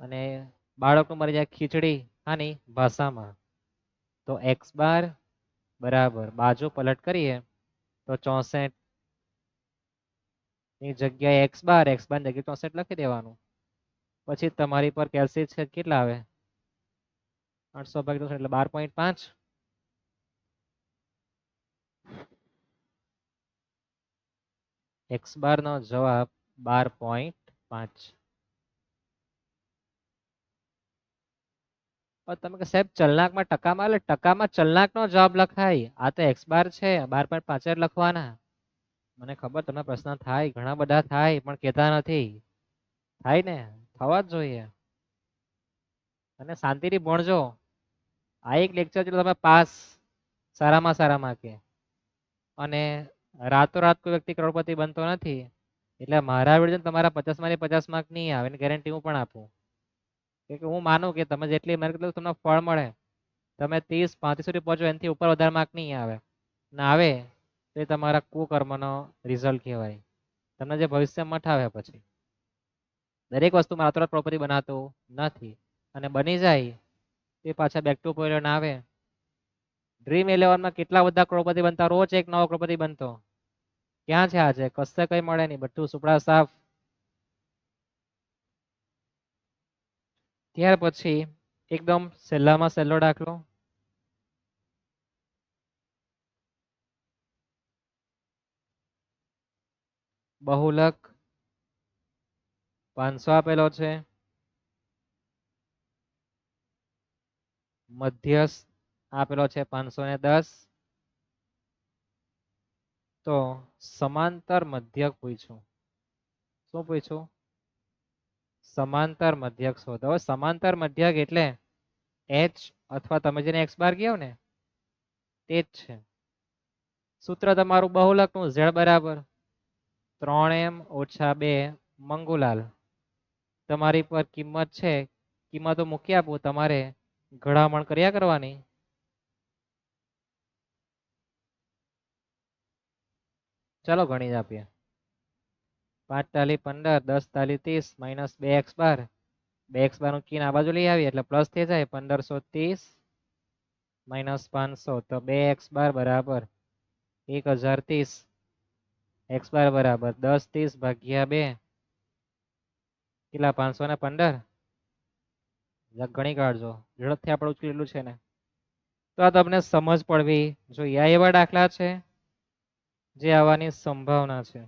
અને બાળકનું મરી જાય ખીચડી આની ભાષામાં. તો x બાર બરાબર બાજુ પલટ કરીએ તો 64 ની જગ્યાએ x બાર ની જગ્યાએ 64 લખી દેવાનું. પછી તમારી પર કેલ્સી છે કેટલા આવે? 800 ભાગ્યા એટલે 12.5. x બાર નો જવાબ 12.5. તમે સાહેબ ચલનાંકમાં ટકામાં એટલે ટકામાં ચલનાંકનો જવાબ લખાય. આ તો x બાર છે 12.5 જ લખવાના. મને ખબર તમને પ્રશ્ન થાય, ઘણા બધા થાય, પણ કહેતા નથી. થાય ને, થવા જ જોઈએ. અને શાંતિથી ભણજો. આ એક લેક્ચર જો તમે પાસ સારામાં સારા માર્કે. અને રાતોરાત કોઈ વ્યક્તિ કરોડપતિ બનતો નથી. એટલે મારા વિડીયો તમારા 50 માંથી 50 માર્ક નહીં આવે એની ગેરંટી હું પણ આપું. કે હું માનું કે તમે જેટલી મહેનત કરો તમને ફળ મળે. તમે 30 35 સુધી પહોંચો એનાથી ઉપર વધારે માર્ક નહીં આવે. ના આવે તો એ તમારા કુકર્મનો રિઝલ્ટ કહેવાય. તમને જે ભવિષ્યમાં મઠાવે પછી. દરેક વસ્તુમાં રાતોરાત કરોડપતિ બનાતું નથી. અને બની જાય તે પાછા બેક ટુ પોઈન્ટ આવે. ડ્રીમ 11માં કેટલા બધા કરોડપતિ બનતા, રોજ એક નવો કરોડપતિ બનતો. ક્યાં છે આજે? કશે કઈ મળે નહીં, બધું સુપડા સાફ. ત્યાર પછી એકદમ સહેલામાં સહેલો દાખલો. બહુલક 500 આપેલો છે, મધ્યસ્થ આપેલો છે 510, તો સમાંતર મધ્યક પૂછ્યું. શું પૂછ્યું? સમાંતર મધ્યક શોધો. હવે સમાંતર મધ્યક એટલે h અથવા તમે જેને x બાર કહો ને તે જ છે. સૂત્ર તમારું બહુલકનું z બરાબર 3m ઓછા 2 મંગુલાલ. તમારી પર કિંમત છે, કિંમતો મૂકી આપું, તમારે ઘડામણ કર્યા કરવાની. ચાલો ગણી આપીએ. 5 તાલી 15, 10 તાલી 30 માઇનસ 2x બાર. 2x બાર નું કિન આ બાજુ લઈ આવીએ એટલે પ્લસ થઈ જાય 1530 માઇનસ 500, તો 2x બાર બરાબર 1030. x બાર બરાબર 10 30 ભાગ્યા 2 કેટલા 515. ગણી કાઢજો, ઝડપથી આપણે ઉકેલેલું છે ને. તો આ તમને સમજ પડવી જોઈએ. આ એવા દાખલા છે જે આવવાની સંભાવના છે.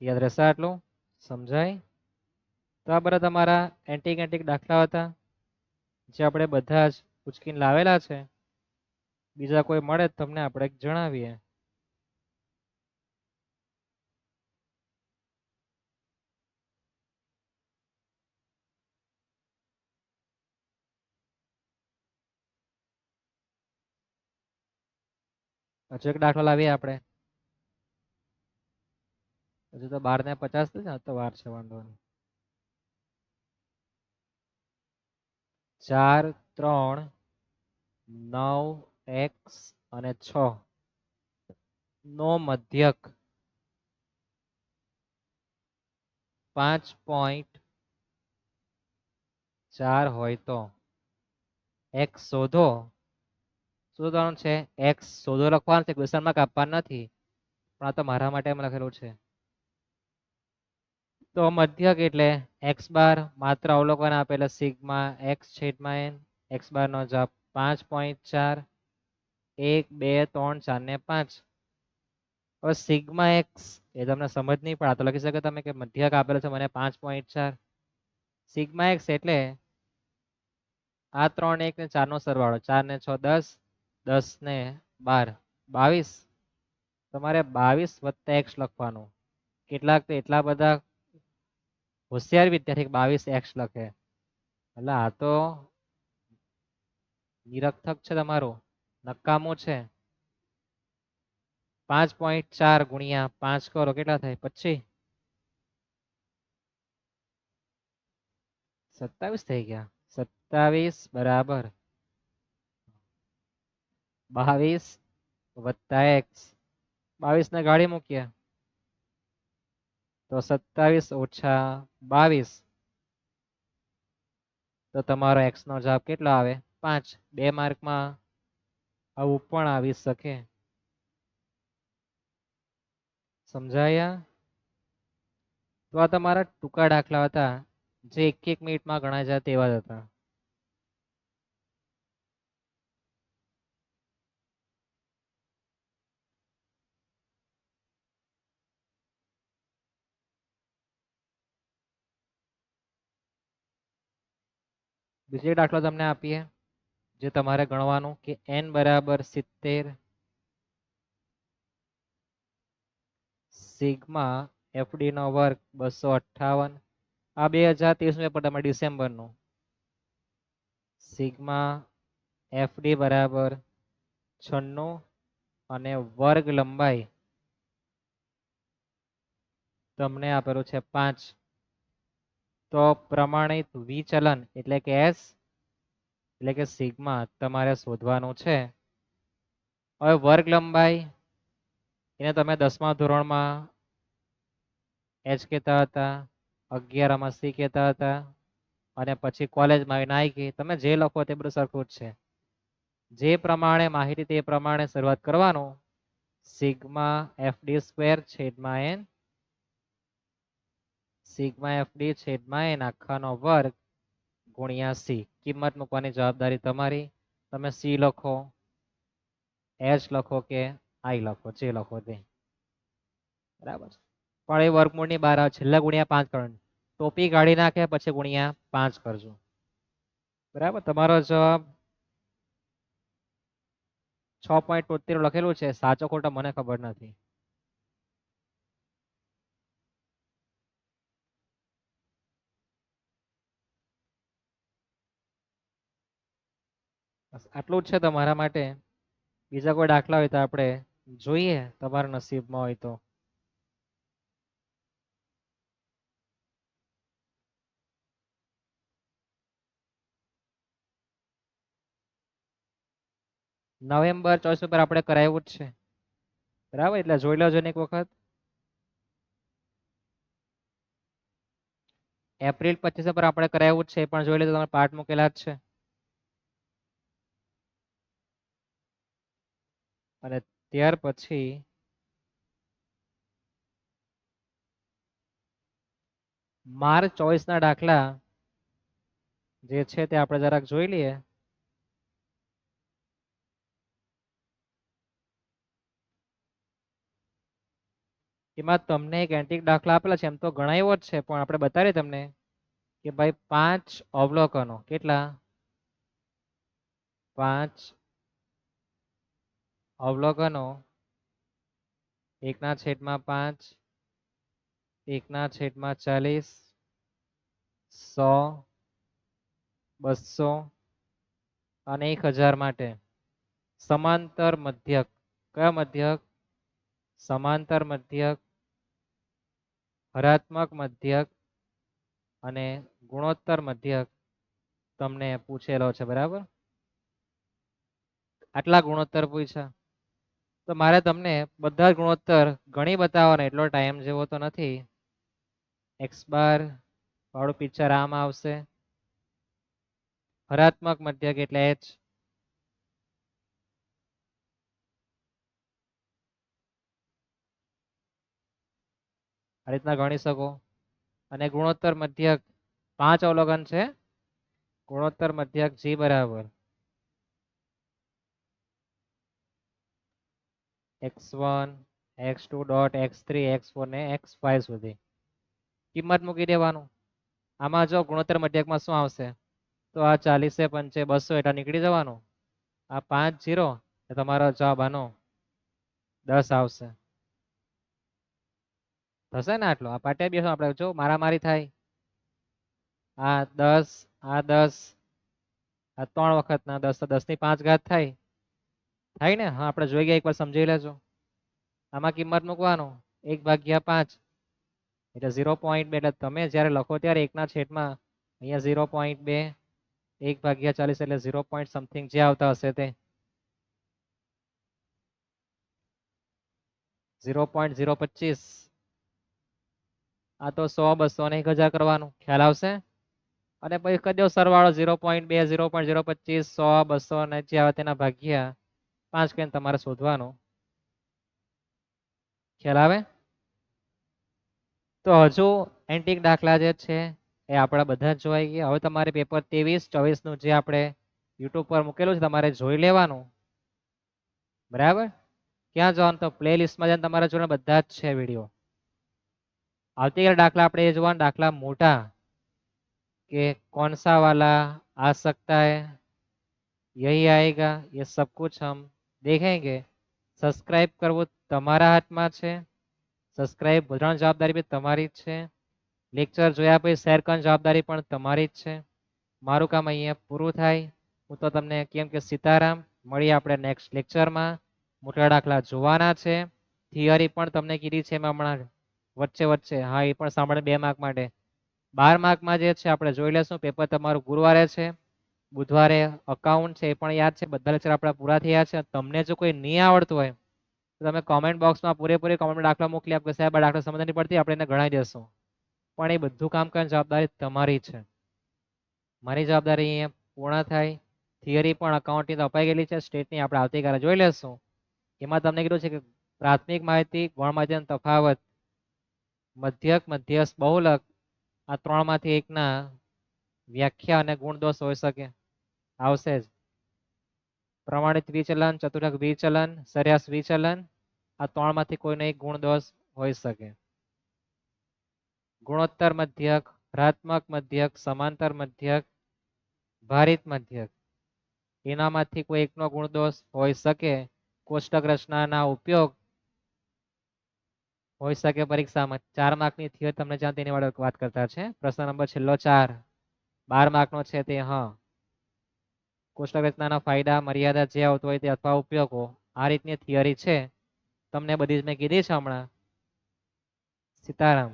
યાદ રહેશે આટલું? સમજાય? તો આ બધા તમારા એન્ટિક દાખલા હતા જે આપણે બધા જ ઉચકીને લાવેલા છે. બીજા કોઈ મળે તમને આપણે જણાવીએ. હજુ એક દાખલો લાવીએ આપણે. હજુ તો 12 ને 50 થશે, તો વાર છે, વાંધો નહીં. 4 3 9 x અને 6 નો મધ્યક 5.4 હોય તો x શોધો. શોધવાનું છે, x શોધો લખવાનું છે, ક્વેશ્ચનમાં કાપવાનું નથી, પણ આ તો મારા માટે એમ લખેલું છે. તો મધ્યક એટલે x બાર માત્ર અવલોકન આપેલા સિગ્મા x છેદમાં n. x બાર નો જવાબ 5.4, 1 2 3 4 ને 5. હવે સિગ્મા x એ તમને સમજ નહીં પડે, તો લખી શકો તમે કે મધ્યક આપેલો છે મને 5.4. સિગ્મા x એટલે આ 3 1 ને 4 નો સરવાળો, 4 ને 6 10, 10 ને 12 22. તમારે 22 વત્તા x લખવાનું. કેટલાક તો એટલા બધા હોશિયાર વિદ્યાર્થી 22x લખે, એટલે આ તો નિરર્થક છે, તમારું નકામું છે. 5.4 ગુણ્યા 5 કરો કેટલા થાય? 25. 27 થઈ ગયા. 27 બરાબર 22 વત્તા x. 22 ને ગાડી મૂક્યા તો 27 ઓછા 22. તો તમારો x નો જવાબ કેટલો આવે? 5. 2 માર્કમાં આવું પણ આવી શકે. સમજાયા? તો આ તમારા ટૂંકા દાખલા હતા જે 1 મિનિટમાં ગણાય જાય તેવા જ હતા. બીજો દાખલો તમને આપીએ જે તમારે ગણવાનું કે n બરાબર 70 સિગ્મા fd નો વર્ગ 258. આ 2023 પેપર તમારે ડિસેમ્બરનું. સિગ્મા fd બરાબર 96 અને વર્ગ લંબાઈ તમને આપેલું છે 5. તો પ્રમાણિત વિચલન એટલે કે s એટલે કે સિગ્મા તમારે શોધવાનું છે. હવે વર્ગ લંબાઈ એને તમે 10મા ધોરણમાં h કહેતા હતા, 11માં c કહેતા હતા, અને પછી કોલેજમાં આવીને i કે તમે જે લખો તે બધું સરખું જ છે. જે પ્રમાણે માહિતી તે પ્રમાણે શરૂઆત કરવાનું. સિગ્મા fd સ્ક્વેર છેદમાં n, સિગ્મા fd છેદમાં n આખાનો વર્ગ ગુણ્યા c. કિંમત મૂકવાની જવાબદારી તમારી. તમે સી લખો, એચ લખો કે આઈ લખો, જે લખો તે, બરાબર. પણ એ વર્ગમૂળની બહાર આવે, છેલ્લા ગુણ્યા 5 કરવાનું. ટોપી કાઢી નાખે પછી ગુણ્યા 5 કરજો, બરાબર. તમારો જવાબ 6.73 લખેલું છે, સાચો ખોટો મને ખબર નથી. આટલું જ છે તમારા માટે. બીજા કોઈ દાખલા હોય તો આપણે જોઈએ, તમારા નસીબમાં હોય તો. નવેમ્બર 24 ઉપર આપણે કરાવ્યું જ છે, બરાબર. એટલે જોઈ લેજો ને એક વખત. એપ્રિલ 25 પર આપણે કરાવ્યું જ છે, એ પણ જોઈ લેજો, તમારે પાઠ મૂકેલા જ છે. અને ત્યાર પછી માર્ચ 24 ના દાખલા જે છે તે આપણે જરાક જોઈ લઈએ. એમાં તમને એક એન્ટિક દાખલા આપેલા છે, એમ તો ગણાવ્યો જ છે, પણ આપણે બતાવીએ તમને કે ભાઈ 5 અવલોકનો, કેટલા? 5 અવલોકનો 1/5, 1/40, 100, 200 અને 1000 માટે સમાંતર મધ્યક. કયા મધ્યક? સમાંતર મધ્યક, હરાત્મક મધ્યક અને ગુણોત્તર મધ્યક તમને પૂછેલો છે, બરાબર. આટલા ગુણોત્તર પૂછ્યા. તો મારે તમને બધા જ ગુણોત્તર ગણી બતાવવાના, એટલો ટાઈમ જેવો તો નથી. એક્સ બાર વાળું પિક્ચર આમ આવશે, હરાત્મક મધ્યક એટલે એચ, આ રીતના ગણી શકો. અને ગુણોત્તર મધ્યક 5 અવલોકન છે, ગુણોત્તર મધ્યક જી બરાબર x1, x2 dot x3, x4 ને x5 સુધી કિંમત મૂકી દેવાનું. આમાં જો ગુણોત્તર મધ્યકમાં શું આવશે, તો આ 40 પંચે 200 એટલે નીકળી જવાનું. આ 5 0 તમારો જવાબ આનો 10 આવશે. થશે ને આટલો? આ પાટે બેસો આપણે, જો મારામારી થાય. આ 10, આ 10, આ 3 વખતના 10, તો 10 ની 5 ઘાત થાય, થાય ને? હા, આપણે જોઈ ગયા, એકવાર સમજી લેજો. આમાં કિંમત મૂકવાનો 1/5 એટલે 0.2. એટલે તમે જ્યારે લખો ત્યારે 1/, અહીંયા 0.2, 1/40 એટલે 0 પોઈન્ટ સમથિંગ જે આવતા હશે તે 0.025. આ તો 100, 200 ને 1000 કરવાનું, ખ્યાલ આવશે. અને પછી કરી દો સરવાળો, 0.2, 0.025, 100, 200 ને જે આવે તેના ભાગ્યા 5 કરીને તમારે શોધવાનું. ખ્યાલ આવે? તો હજુ એન્ટિક દાખલા જે છે એ આપણા બધા જ જોવાઈ ગયા. હવે તમારે પેપર 23, 24 નું જે આપણે યુટ્યુબ પર મૂકેલું છે તમારે જોઈ લેવાનું, બરાબર. ક્યાં જવાનું? તો પ્લે લિસ્ટમાં જઈને તમારા જોડે બધા જ છે વિડીયો. આવતીકાલે દાખલા આપણે એ જોવાના, દાખલા મોટા, कि कौन सा वाला आ सकता है, यही आएगा, ये सब कुछ हम देखेंगे. સબસ્ક્રાઇબ કરવું તમારા હાથમાં છે, સબસ્ક્રાઇબ બધાની જવાબદારી બી તમારી જ છે. લેક્ચર જોયા પછી શેર કરવાની જવાબદારી પણ તમારી જ છે. મારું કામ અહીંયા પૂરું થાય. હું તો તમને કેમ કે સીતારામ, મળીએ આપણે નેક્સ્ટ લેક્ચરમાં. મોટા દાખલા જોવાના છે, થિયરી પણ તમને કીધી છે મેં હમણાં વચ્ચે વચ્ચે. હા, એ પણ સાંભળે 2 માર્ક માટે. 12 માર્કમાં જે છે આપણે જોઈ લેશું. પેપર તમારું ગુરુવારે છે, બુધવારે અકાઉન્ટ છે, એ પણ યાદ છે. બધા લેક્ચર આપણા પૂરા થયા છે. તમને જો કોઈ નહીં આવડતું હોય તો તમે કોમેન્ટ બોક્સમાં પૂરેપૂરી કોમેન્ટ દાખલા મોકલી આપો, સાહેબ આ દાખલા સમજ નહીં પડતી, આપણે એને ગણાવી દેશું. પણ એ બધું કામ કરવાની જવાબદારી તમારી છે. મારી જવાબદારી અહીંયા પૂર્ણ થાય. થિયરી પણ અકાઉન્ટની તો અપાઈ ગયેલી છે, સ્ટેટની આપણે આવતીકાલે જોઈ લેશું. એમાં તમને કીધું છે કે પ્રાથમિક માહિતી, ગૌણ માહિતીનો તફાવત, મધ્યક, મધ્યસ્થ, બહુલક, આ 3 માંથી એકના વ્યાખ્યા અને ગુણ દોષ હોઈ શકે? આવશે જ. પ્રમાણિત વિચલન, ચતુરક વિચલન, સરેરાશ વિચલન, આ ત્રણમાંથી કોઈનો એક ગુણ દોષ હોઈ શકે. ગુણોત્તર મધ્યક, હરાત્મક મધ્યક, સમાંતર મધ્યક, ભારિત મધ્યક, એનામાંથી કોઈ એકનો ગુણ દોષ હોઈ શકે. કોષ્ટક રચનાના ઉપયોગ હોઈ શકે પરીક્ષામાં. 4 માર્કની થિયરી તમને જ્યાં તેની વાત કરતા છે. પ્રશ્ન નંબર છેલ્લો 4 12 માર્કનો છે તે. હા, કોષ્ટક રચનાના ફાયદા, મર્યાદા જે આવતો હોય તે અથવા ઉપયોગો, આ રીતની થિયરી છે. તમને બધી જ મેં કીધી છે હમણાં. સીતારામ.